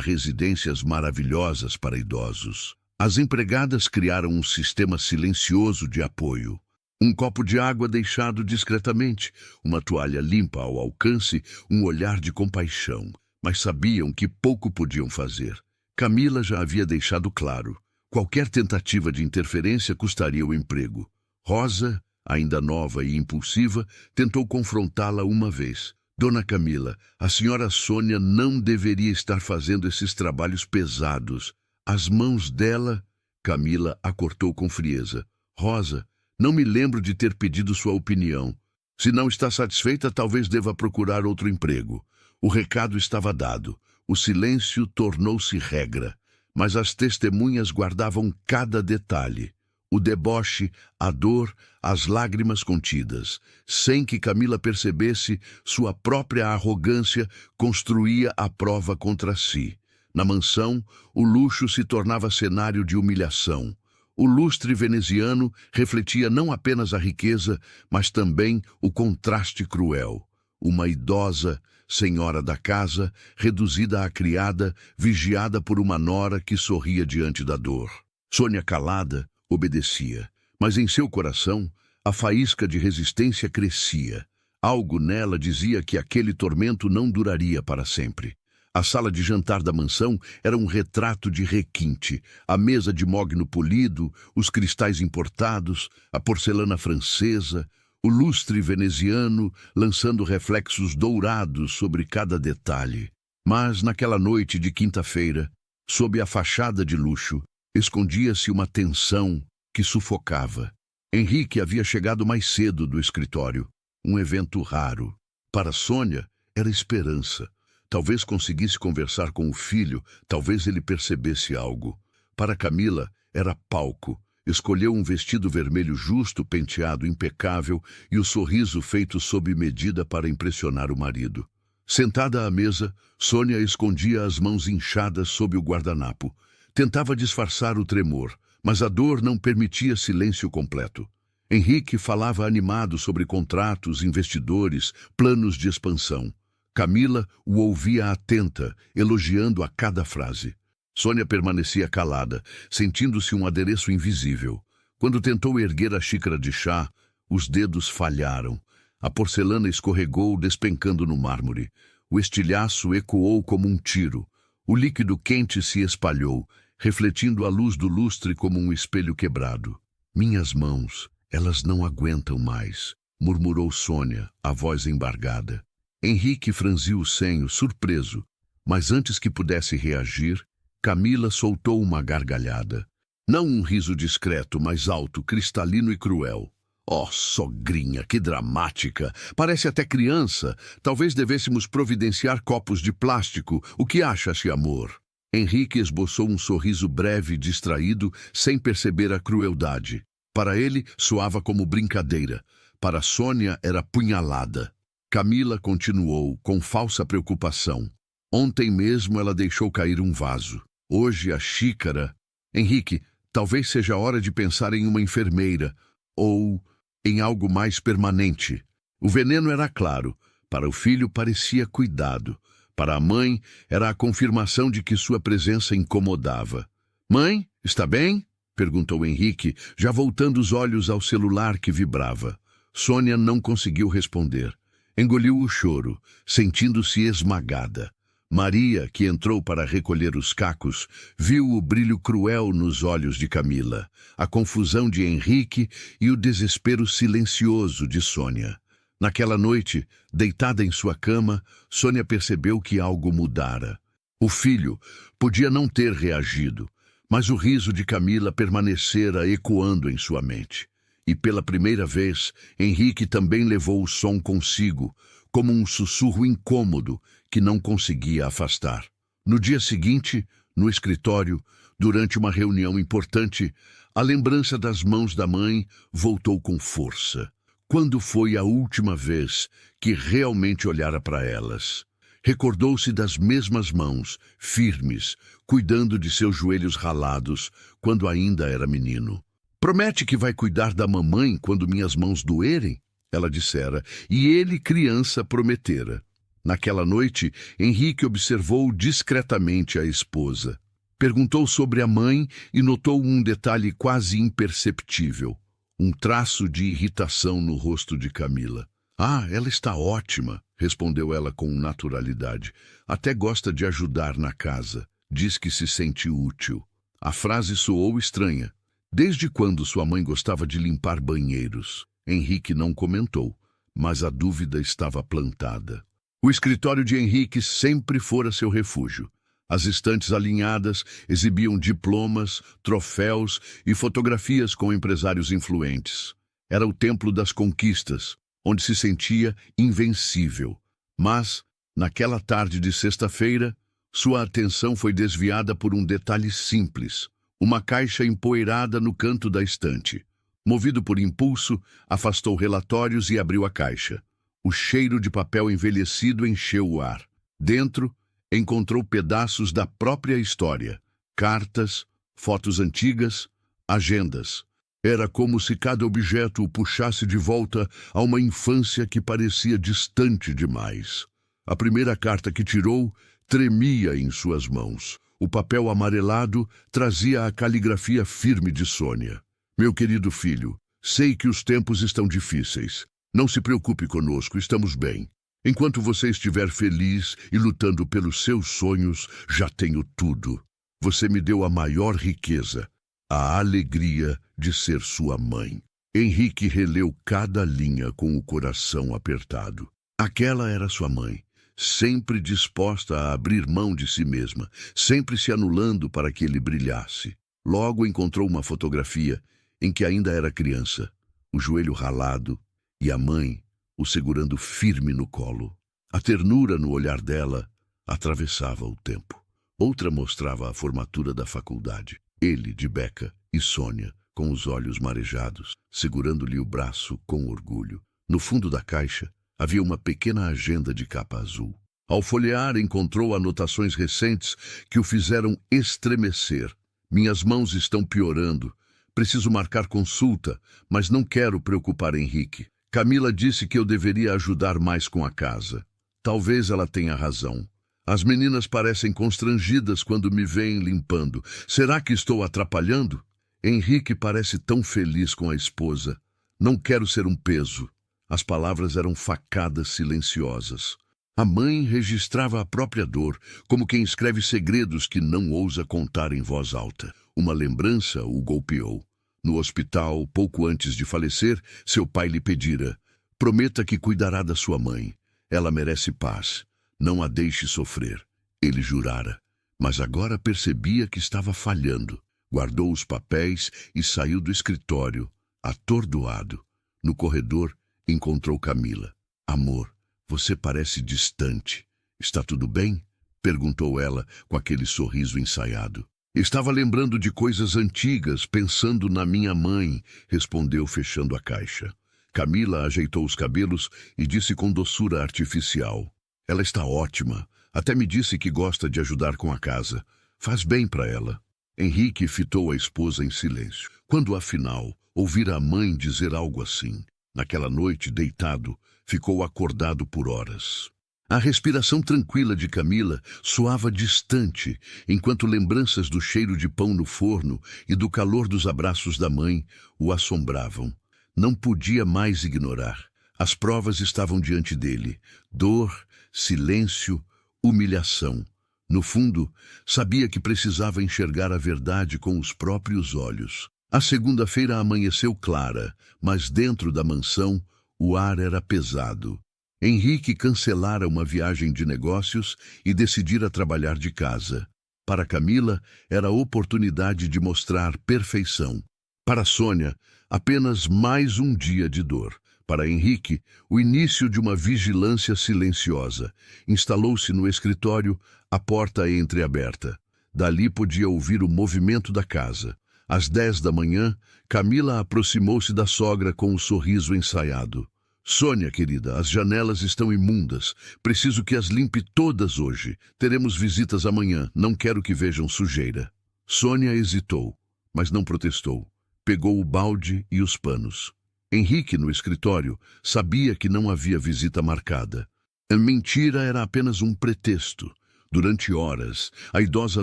residências maravilhosas para idosos." As empregadas criaram um sistema silencioso de apoio. Um copo de água deixado discretamente, uma toalha limpa ao alcance, um olhar de compaixão. Mas sabiam que pouco podiam fazer. Camila já havia deixado claro: qualquer tentativa de interferência custaria o emprego. Rosa, ainda nova e impulsiva, tentou confrontá-la uma vez. "Dona Camila, a senhora Sônia não deveria estar fazendo esses trabalhos pesados. As mãos dela..." Camila a cortou com frieza. "Rosa, não me lembro de ter pedido sua opinião. Se não está satisfeita, talvez deva procurar outro emprego." O recado estava dado. O silêncio tornou-se regra. Mas as testemunhas guardavam cada detalhe. O deboche, a dor, as lágrimas contidas. Sem que Camila percebesse, sua própria arrogância construía a prova contra si. Na mansão, o luxo se tornava cenário de humilhação. O lustre veneziano refletia não apenas a riqueza, mas também o contraste cruel. Uma idosa, senhora da casa, reduzida à criada, vigiada por uma nora que sorria diante da dor. Sônia, calada, obedecia, mas em seu coração a faísca de resistência crescia. Algo nela dizia que aquele tormento não duraria para sempre. A sala de jantar da mansão era um retrato de requinte. A mesa de mogno polido, os cristais importados, a porcelana francesa, o lustre veneziano lançando reflexos dourados sobre cada detalhe. Mas naquela noite de quinta-feira, sob a fachada de luxo, escondia-se uma tensão que sufocava. Henrique havia chegado mais cedo do escritório, um evento raro. Para Sônia, era esperança. Talvez conseguisse conversar com o filho, talvez ele percebesse algo. Para Camila, era palco. Escolheu um vestido vermelho justo, penteado impecável e o sorriso feito sob medida para impressionar o marido. Sentada à mesa, Sônia escondia as mãos inchadas sob o guardanapo. Tentava disfarçar o tremor, mas a dor não permitia silêncio completo. Henrique falava animado sobre contratos, investidores, planos de expansão. Camila o ouvia atenta, elogiando a cada frase. Sônia permanecia calada, sentindo-se um adereço invisível. Quando tentou erguer a xícara de chá, os dedos falharam. A porcelana escorregou, despencando no mármore. O estilhaço ecoou como um tiro. O líquido quente se espalhou, refletindo a luz do lustre como um espelho quebrado. Minhas mãos, elas não aguentam mais, murmurou Sônia, a voz embargada. Henrique franziu o senho, surpreso, mas antes que pudesse reagir, Camila soltou uma gargalhada. Não um riso discreto, mas alto, cristalino e cruel. Oh, sogrinha, que dramática! Parece até criança. Talvez devêssemos providenciar copos de plástico. O que achas, amor? Henrique esboçou um sorriso breve e distraído, sem perceber a crueldade. Para ele, soava como brincadeira. Para Sônia, era punhalada. Camila continuou, com falsa preocupação. Ontem mesmo ela deixou cair um vaso. Hoje a xícara... Henrique, talvez seja a hora de pensar em uma enfermeira, ou em algo mais permanente. O veneno era claro. Para o filho parecia cuidado. Para a mãe, era a confirmação de que sua presença incomodava. Mãe, está bem? Perguntou Henrique, já voltando os olhos ao celular que vibrava. Sônia não conseguiu responder. Engoliu o choro, sentindo-se esmagada. Maria, que entrou para recolher os cacos, viu o brilho cruel nos olhos de Camila, a confusão de Henrique e o desespero silencioso de Sônia. Naquela noite, deitada em sua cama, Sônia percebeu que algo mudara. O filho podia não ter reagido, mas o riso de Camila permanecera ecoando em sua mente. E pela primeira vez, Henrique também levou o som consigo, como um sussurro incômodo que não conseguia afastar. No dia seguinte, no escritório, durante uma reunião importante, a lembrança das mãos da mãe voltou com força. Quando foi a última vez que realmente olhara para elas? Recordou-se das mesmas mãos, firmes, cuidando de seus joelhos ralados, quando ainda era menino. Promete que vai cuidar da mamãe quando minhas mãos doerem? Ela dissera, e ele, criança, prometera. Naquela noite, Henrique observou discretamente a esposa. Perguntou sobre a mãe e notou um detalhe quase imperceptível. Um traço de irritação no rosto de Camila. Ah, ela está ótima, respondeu ela com naturalidade. Até gosta de ajudar na casa. Diz que se sente útil. A frase soou estranha. Desde quando sua mãe gostava de limpar banheiros? Henrique não comentou, mas a dúvida estava plantada. O escritório de Henrique sempre fora seu refúgio. As estantes alinhadas exibiam diplomas, troféus e fotografias com empresários influentes. Era o templo das conquistas, onde se sentia invencível. Mas, naquela tarde de sexta-feira, sua atenção foi desviada por um detalhe simples. Uma caixa empoeirada no canto da estante. Movido por impulso, afastou relatórios e abriu a caixa. O cheiro de papel envelhecido encheu o ar. Dentro, encontrou pedaços da própria história. Cartas, fotos antigas, agendas. Era como se cada objeto o puxasse de volta a uma infância que parecia distante demais. A primeira carta que tirou tremia em suas mãos. O papel amarelado trazia a caligrafia firme de Sônia. Meu querido filho, sei que os tempos estão difíceis. Não se preocupe conosco, estamos bem. Enquanto você estiver feliz e lutando pelos seus sonhos, já tenho tudo. Você me deu a maior riqueza, a alegria de ser sua mãe. Henrique releu cada linha com o coração apertado. Aquela era sua mãe. Sempre disposta a abrir mão de si mesma, sempre se anulando para que ele brilhasse. Logo encontrou uma fotografia em que ainda era criança, o joelho ralado e a mãe o segurando firme no colo. A ternura no olhar dela atravessava o tempo. Outra mostrava a formatura da faculdade. Ele, de beca, e Sônia, com os olhos marejados, segurando-lhe o braço com orgulho. No fundo da caixa havia uma pequena agenda de capa azul. Ao folhear, encontrou anotações recentes que o fizeram estremecer. Minhas mãos estão piorando. Preciso marcar consulta, mas não quero preocupar Henrique. Camila disse que eu deveria ajudar mais com a casa. Talvez ela tenha razão. As meninas parecem constrangidas quando me veem limpando. Será que estou atrapalhando? Henrique parece tão feliz com a esposa. Não quero ser um peso. As palavras eram facadas silenciosas. A mãe registrava a própria dor, como quem escreve segredos que não ousa contar em voz alta. Uma lembrança o golpeou. No hospital, pouco antes de falecer, seu pai lhe pedira: prometa que cuidará da sua mãe. Ela merece paz. Não a deixe sofrer. Ele jurara, mas agora percebia que estava falhando. Guardou os papéis e saiu do escritório, atordoado. No corredor, encontrou Camila. Amor, você parece distante. Está tudo bem? Perguntou ela com aquele sorriso ensaiado. Estava lembrando de coisas antigas, pensando na minha mãe, respondeu fechando a caixa. Camila ajeitou os cabelos e disse com doçura artificial: ela está ótima. Até me disse que gosta de ajudar com a casa. Faz bem para ela. Henrique fitou a esposa em silêncio. Quando, afinal, ouvira a mãe dizer algo assim, naquela noite, deitado, ficou acordado por horas. A respiração tranquila de Camila soava distante, enquanto lembranças do cheiro de pão no forno e do calor dos abraços da mãe o assombravam. Não podia mais ignorar. As provas estavam diante dele. Dor, silêncio, humilhação. No fundo, sabia que precisava enxergar a verdade com os próprios olhos. A segunda-feira amanheceu clara, mas dentro da mansão o ar era pesado. Henrique cancelara uma viagem de negócios e decidira trabalhar de casa. Para Camila, era a oportunidade de mostrar perfeição. Para Sônia, apenas mais um dia de dor. Para Henrique, o início de uma vigilância silenciosa. Instalou-se no escritório, a porta entreaberta. Dali podia ouvir o movimento da casa. Às 10 da manhã, Camila aproximou-se da sogra com um sorriso ensaiado. Sônia, querida, as janelas estão imundas. Preciso que as limpe todas hoje. Teremos visitas amanhã. Não quero que vejam sujeira. Sônia hesitou, mas não protestou. Pegou o balde e os panos. Henrique, no escritório, sabia que não havia visita marcada. A mentira era apenas um pretexto. Durante horas, a idosa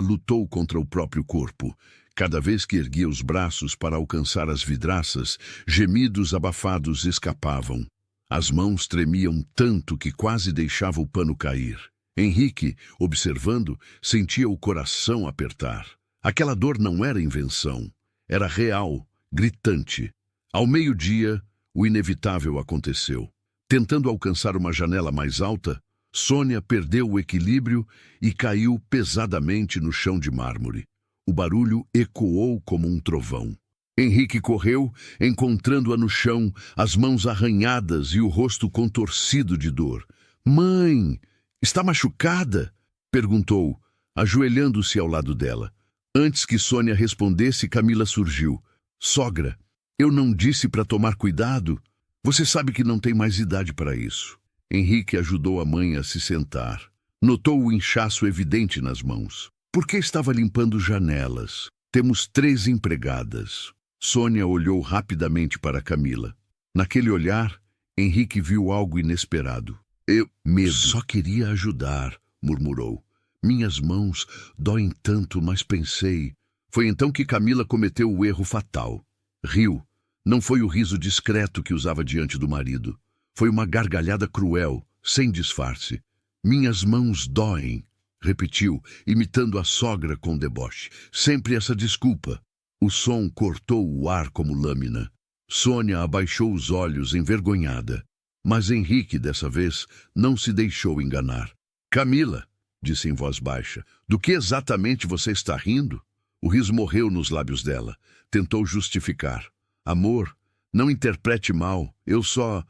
lutou contra o próprio corpo. Cada vez que erguia os braços para alcançar as vidraças, gemidos abafados escapavam. As mãos tremiam tanto que quase deixava o pano cair. Henrique, observando, sentia o coração apertar. Aquela dor não era invenção. Era real, gritante. Ao meio-dia, o inevitável aconteceu. Tentando alcançar uma janela mais alta, Sônia perdeu o equilíbrio e caiu pesadamente no chão de mármore. O barulho ecoou como um trovão. Henrique correu, encontrando-a no chão, as mãos arranhadas e o rosto contorcido de dor. "Mãe, está machucada?" perguntou, ajoelhando-se ao lado dela. Antes que Sônia respondesse, Camila surgiu. "Sogra, eu não disse para tomar cuidado? Você sabe que não tem mais idade para isso." Henrique ajudou a mãe a se sentar. Notou o inchaço evidente nas mãos. "Por que estava limpando janelas? Temos 3 empregadas." Sônia olhou rapidamente para Camila. Naquele olhar, Henrique viu algo inesperado. Medo. "Só queria ajudar", murmurou. "Minhas mãos doem tanto, mas pensei." Foi então que Camila cometeu o erro fatal. Riu. Não foi o riso discreto que usava diante do marido. Foi uma gargalhada cruel, sem disfarce. "Minhas mãos doem", repetiu, imitando a sogra com deboche. Sempre essa desculpa. O som cortou o ar como lâmina. Sônia abaixou os olhos, envergonhada. Mas Henrique, dessa vez, não se deixou enganar. "Camila", disse em voz baixa, "do que exatamente você está rindo?" O riso morreu nos lábios dela. Tentou justificar. "Amor, não interprete mal. Eu só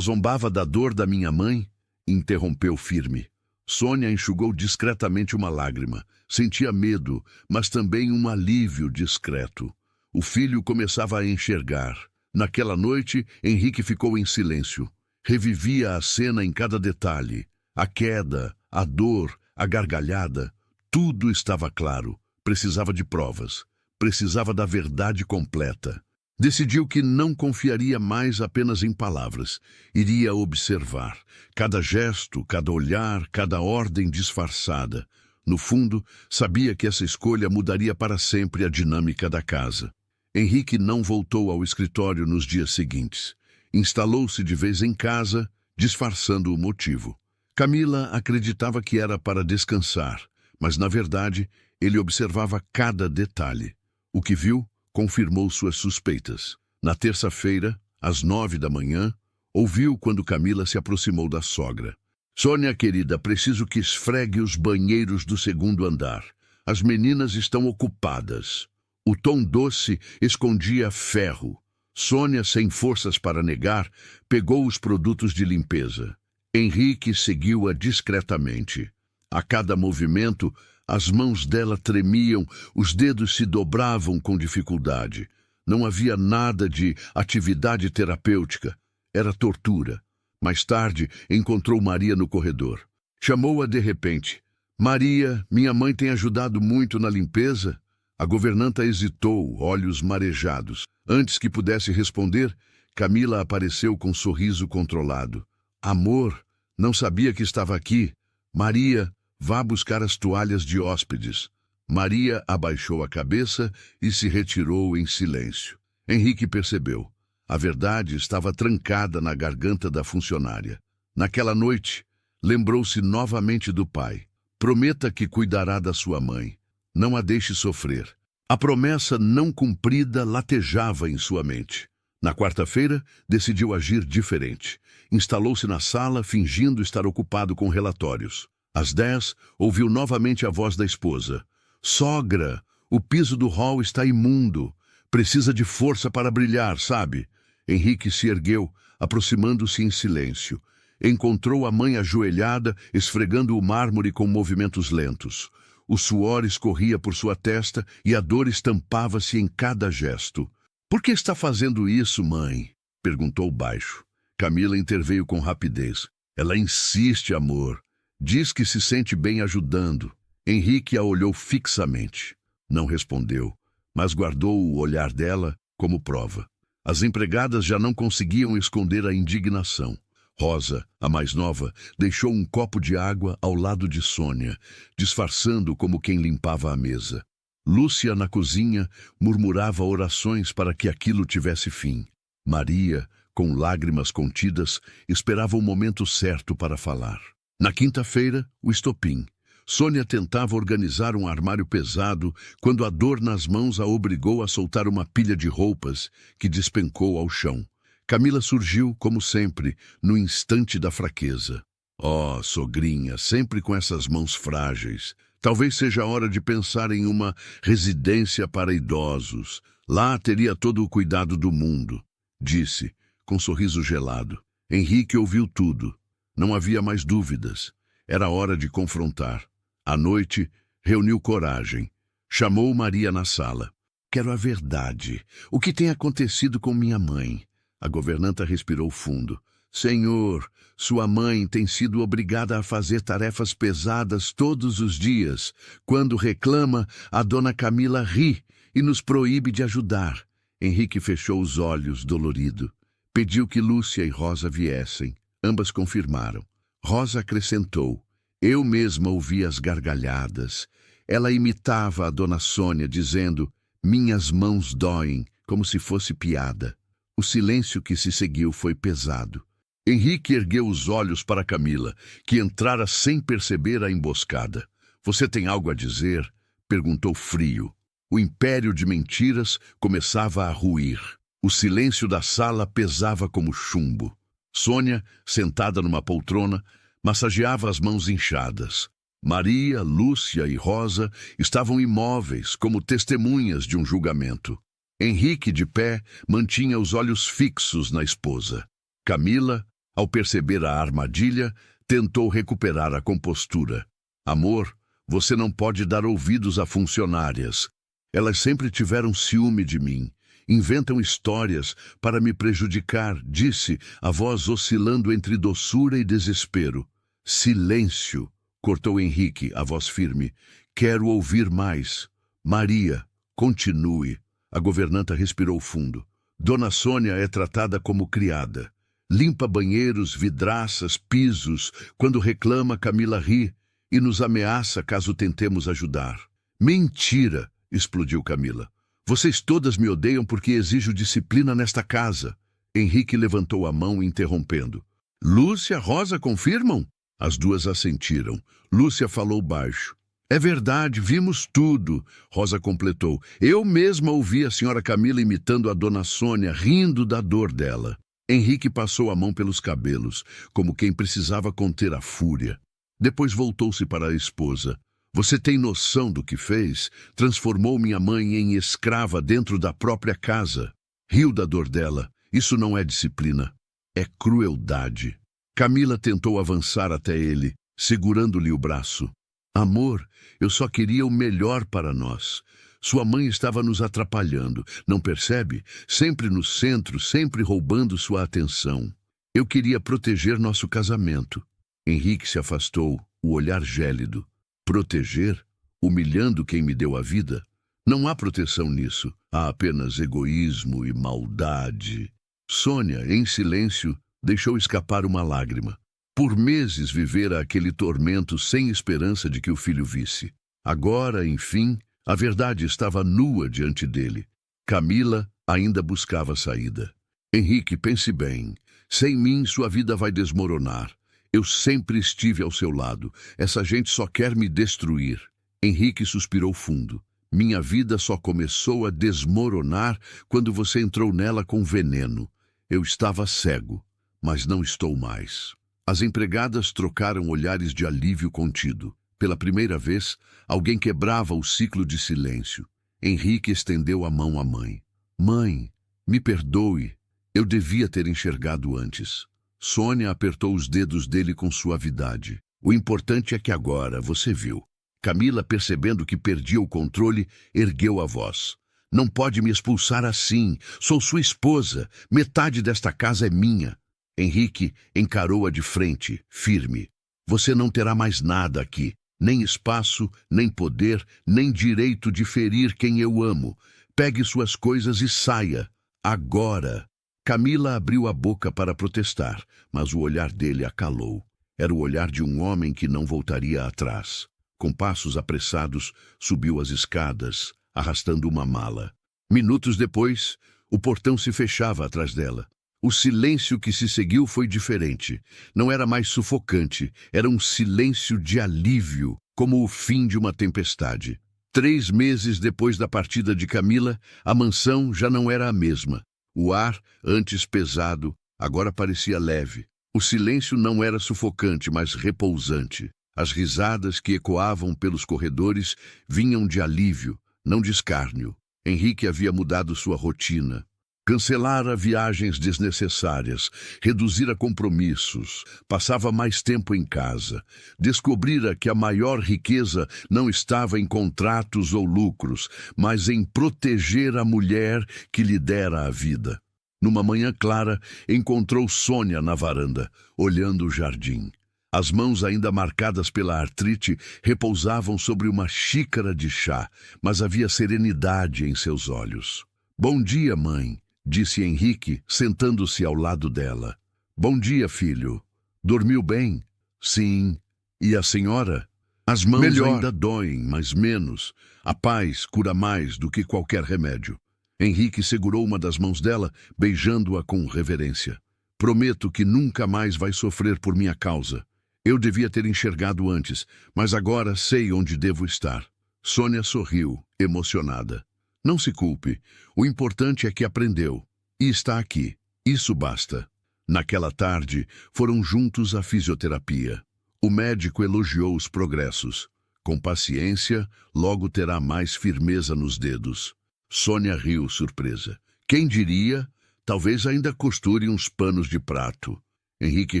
zombava da dor da minha mãe." interrompeu firme. Sônia enxugou discretamente uma lágrima. Sentia medo, mas também um alívio discreto. O filho começava a enxergar. Naquela noite, Henrique ficou em silêncio. Revivia a cena em cada detalhe. A queda, a dor, a gargalhada. Tudo estava claro. Precisava de provas. Precisava da verdade completa. Decidiu que não confiaria mais apenas em palavras. Iria observar. Cada gesto, cada olhar, cada ordem disfarçada. No fundo, sabia que essa escolha mudaria para sempre a dinâmica da casa. Henrique não voltou ao escritório nos dias seguintes. Instalou-se de vez em casa, disfarçando o motivo. Camila acreditava que era para descansar, mas, na verdade, ele observava cada detalhe. O que viu confirmou suas suspeitas. Na terça-feira, às 9 da manhã, ouviu quando Camila se aproximou da sogra. Sônia, querida, preciso que esfregue os banheiros do segundo andar. As meninas estão ocupadas. O tom doce escondia ferro. Sônia, sem forças para negar, pegou os produtos de limpeza. Henrique seguiu-a discretamente. A cada movimento, as mãos dela tremiam, os dedos se dobravam com dificuldade. Não havia nada de atividade terapêutica. Era tortura. Mais tarde, encontrou Maria no corredor. Chamou-a de repente. Maria, minha mãe tem ajudado muito na limpeza? A governanta hesitou, olhos marejados. Antes que pudesse responder, Camila apareceu com um sorriso controlado. Amor, não sabia que estava aqui. Maria, vá buscar as toalhas de hóspedes. Maria abaixou a cabeça e se retirou em silêncio. Henrique percebeu. A verdade estava trancada na garganta da funcionária. Naquela noite, lembrou-se novamente do pai. Prometa que cuidará da sua mãe. Não a deixe sofrer. A promessa não cumprida latejava em sua mente. Na quarta-feira, decidiu agir diferente. Instalou-se na sala, fingindo estar ocupado com relatórios. Às 10, ouviu novamente a voz da esposa. Sogra, o piso do hall está imundo. Precisa de força para brilhar, sabe? Henrique se ergueu, aproximando-se em silêncio. Encontrou a mãe ajoelhada, esfregando o mármore com movimentos lentos. O suor escorria por sua testa e a dor estampava-se em cada gesto. Por que está fazendo isso, mãe? Perguntou baixo. Camila interveio com rapidez. Ela insiste, amor. Diz que se sente bem ajudando. Henrique a olhou fixamente. Não respondeu, mas guardou o olhar dela como prova. As empregadas já não conseguiam esconder a indignação. Rosa, a mais nova, deixou um copo de água ao lado de Sônia, disfarçando como quem limpava a mesa. Lúcia, na cozinha, murmurava orações para que aquilo tivesse fim. Maria, com lágrimas contidas, esperava o momento certo para falar. Na quinta-feira, o estopim. Sônia tentava organizar um armário pesado quando a dor nas mãos a obrigou a soltar uma pilha de roupas que despencou ao chão. Camila surgiu, como sempre, no instante da fraqueza. Oh, sogrinha, sempre com essas mãos frágeis. Talvez seja a hora de pensar em uma residência para idosos. Lá teria todo o cuidado do mundo, disse, com sorriso gelado. Henrique ouviu tudo. Não havia mais dúvidas. Era hora de confrontar. À noite, reuniu coragem. Chamou Maria na sala. Quero a verdade. O que tem acontecido com minha mãe? A governanta respirou fundo. Senhor, sua mãe tem sido obrigada a fazer tarefas pesadas todos os dias. Quando reclama, a dona Camila ri e nos proíbe de ajudar. Henrique fechou os olhos, dolorido. Pediu que Lúcia e Rosa viessem. Ambas confirmaram. Rosa acrescentou. Eu mesma ouvi as gargalhadas. Ela imitava a dona Sônia, dizendo, minhas mãos doem, como se fosse piada. O silêncio que se seguiu foi pesado. Henrique ergueu os olhos para Camila, que entrara sem perceber a emboscada. Você tem algo a dizer? Perguntou frio. O império de mentiras começava a ruir. O silêncio da sala pesava como chumbo. Sônia, sentada numa poltrona, massageava as mãos inchadas. Maria, Lúcia e Rosa estavam imóveis, como testemunhas de um julgamento. Henrique, de pé, mantinha os olhos fixos na esposa. Camila, ao perceber a armadilha, Tentou recuperar a compostura. Amor, você não pode dar ouvidos a funcionárias. Elas sempre tiveram ciúme de mim. Inventam histórias para me prejudicar, disse, a voz oscilando entre doçura e desespero. Silêncio, cortou Henrique, a voz firme. Quero ouvir mais. Maria, continue. A governanta respirou fundo. Dona Sônia é tratada como criada. Limpa banheiros, vidraças, pisos. Quando reclama, Camila ri e nos ameaça caso tentemos ajudar. Mentira, explodiu Camila. Vocês todas me odeiam porque exijo disciplina nesta casa. Henrique levantou a mão, interrompendo. Lúcia, Rosa confirmam? As duas assentiram. Lúcia falou baixo. É verdade, vimos tudo, Rosa completou. Eu mesma ouvi a senhora Camila imitando a dona Sônia, rindo da dor dela. Henrique passou a mão pelos cabelos, como quem precisava conter a fúria. Depois voltou-se para a esposa. Você tem noção do que fez? Transformou minha mãe em escrava dentro da própria casa. Riu da dor dela. Isso não é disciplina. É crueldade. Camila tentou avançar até ele, segurando-lhe o braço. Amor, eu só queria o melhor para nós. Sua mãe estava nos atrapalhando, não percebe? Sempre no centro, sempre roubando sua atenção. Eu queria proteger nosso casamento. Henrique se afastou, o olhar gélido. Proteger? Humilhando quem me deu a vida? Não há proteção nisso. Há apenas egoísmo e maldade. Sônia, em silêncio, deixou escapar uma lágrima. Por meses vivera aquele tormento sem esperança de que o filho visse. Agora, enfim, a verdade estava nua diante dele. Camila ainda buscava saída. Henrique, pense bem. Sem mim, sua vida vai desmoronar. Eu sempre estive ao seu lado. Essa gente só quer me destruir. Henrique suspirou fundo. Minha vida só começou a desmoronar quando você entrou nela com veneno. Eu estava cego, mas não estou mais. As empregadas trocaram olhares de alívio contido. Pela primeira vez, alguém quebrava o ciclo de silêncio. Henrique estendeu a mão à mãe. Mãe, me perdoe. Eu devia ter enxergado antes. Sônia apertou os dedos dele com suavidade. O importante é que agora você viu. Camila, percebendo que perdia o controle, ergueu a voz. Não pode me expulsar assim. Sou sua esposa. Metade desta casa é minha. Henrique encarou-a de frente, firme. Você não terá mais nada aqui. Nem espaço, nem poder, nem direito de ferir quem eu amo. Pegue suas coisas e saia. Agora. Camila abriu a boca para protestar, mas o olhar dele a calou. Era o olhar de um homem que não voltaria atrás. Com passos apressados, subiu as escadas, arrastando uma mala. Minutos depois, o portão se fechava atrás dela. O silêncio que se seguiu foi diferente. Não era mais sufocante, era um silêncio de alívio, como o fim de uma tempestade. 3 meses depois da partida de Camila, a mansão já não era a mesma. O ar, antes pesado, agora parecia leve. O silêncio não era sufocante, mas repousante. As risadas que ecoavam pelos corredores vinham de alívio, não de escárnio. Henrique havia mudado sua rotina. Cancelara viagens desnecessárias, reduzira compromissos, passava mais tempo em casa. Descobrira que a maior riqueza não estava em contratos ou lucros, mas em proteger a mulher que lhe dera a vida. Numa manhã clara, encontrou Sônia na varanda, olhando o jardim. As mãos ainda marcadas pela artrite repousavam sobre uma xícara de chá, mas havia serenidade em seus olhos. Bom dia, mãe, disse Henrique, sentando-se ao lado dela. Bom dia, filho. Dormiu bem? Sim. E a senhora? As mãos ainda doem, mas menos. A paz cura mais do que qualquer remédio. Henrique segurou uma das mãos dela, beijando-a com reverência. Prometo que nunca mais vai sofrer por minha causa. Eu devia ter enxergado antes, mas agora sei onde devo estar. Sônia sorriu, emocionada. Não se culpe. O importante é que aprendeu. E está aqui. Isso basta. Naquela tarde, foram juntos à fisioterapia. O médico elogiou os progressos. Com paciência, logo terá mais firmeza nos dedos. Sônia riu, surpresa. Quem diria? Talvez ainda costure uns panos de prato. Henrique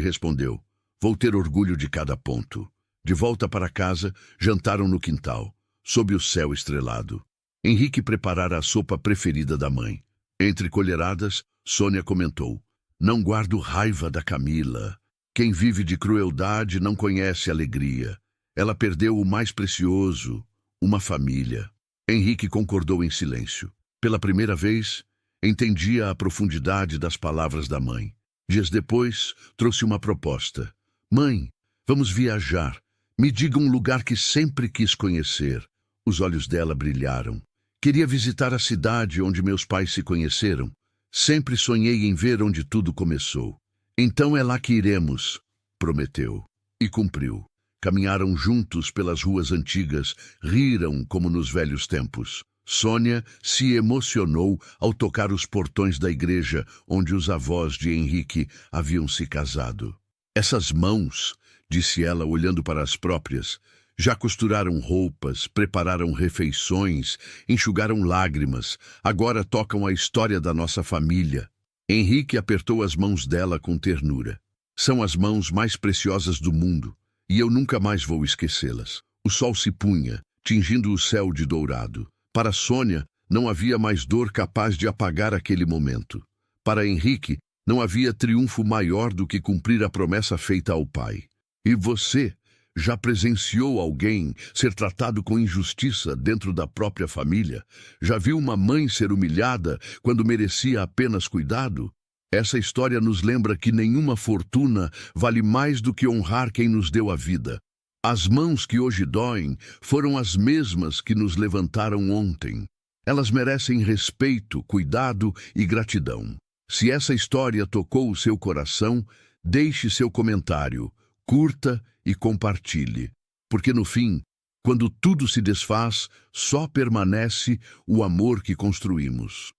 respondeu. Vou ter orgulho de cada ponto. De volta para casa, jantaram no quintal, sob o céu estrelado. Henrique preparara a sopa preferida da mãe. Entre colheradas, Sônia comentou: "Não guardo raiva da Camila. Quem vive de crueldade não conhece alegria. Ela perdeu o mais precioso, uma família." Henrique concordou em silêncio. Pela primeira vez, entendia a profundidade das palavras da mãe. Dias depois, trouxe uma proposta. "Mãe, vamos viajar. Me diga um lugar que sempre quis conhecer." Os olhos dela brilharam. "Queria visitar a cidade onde meus pais se conheceram. Sempre sonhei em ver onde tudo começou." "Então é lá que iremos", prometeu. E cumpriu. Caminharam juntos pelas ruas antigas, riram como nos velhos tempos. Sônia se emocionou ao tocar os portões da igreja onde os avós de Henrique haviam se casado. "Essas mãos", disse ela olhando para as próprias, "já costuraram roupas, prepararam refeições, enxugaram lágrimas, agora tocam a história da nossa família." Henrique apertou as mãos dela com ternura. "São as mãos mais preciosas do mundo, e eu nunca mais vou esquecê-las." O sol se punha, tingindo o céu de dourado. Para Sônia, não havia mais dor capaz de apagar aquele momento. Para Henrique, não havia triunfo maior do que cumprir a promessa feita ao pai. "E você já presenciou alguém ser tratado com injustiça dentro da própria família? Já viu uma mãe ser humilhada quando merecia apenas cuidado?" Essa história nos lembra que nenhuma fortuna vale mais do que honrar quem nos deu a vida. As mãos que hoje doem foram as mesmas que nos levantaram ontem. Elas merecem respeito, cuidado e gratidão. Se essa história tocou o seu coração, deixe seu comentário, curta e compartilhe. Porque no fim, quando tudo se desfaz, só permanece o amor que construímos.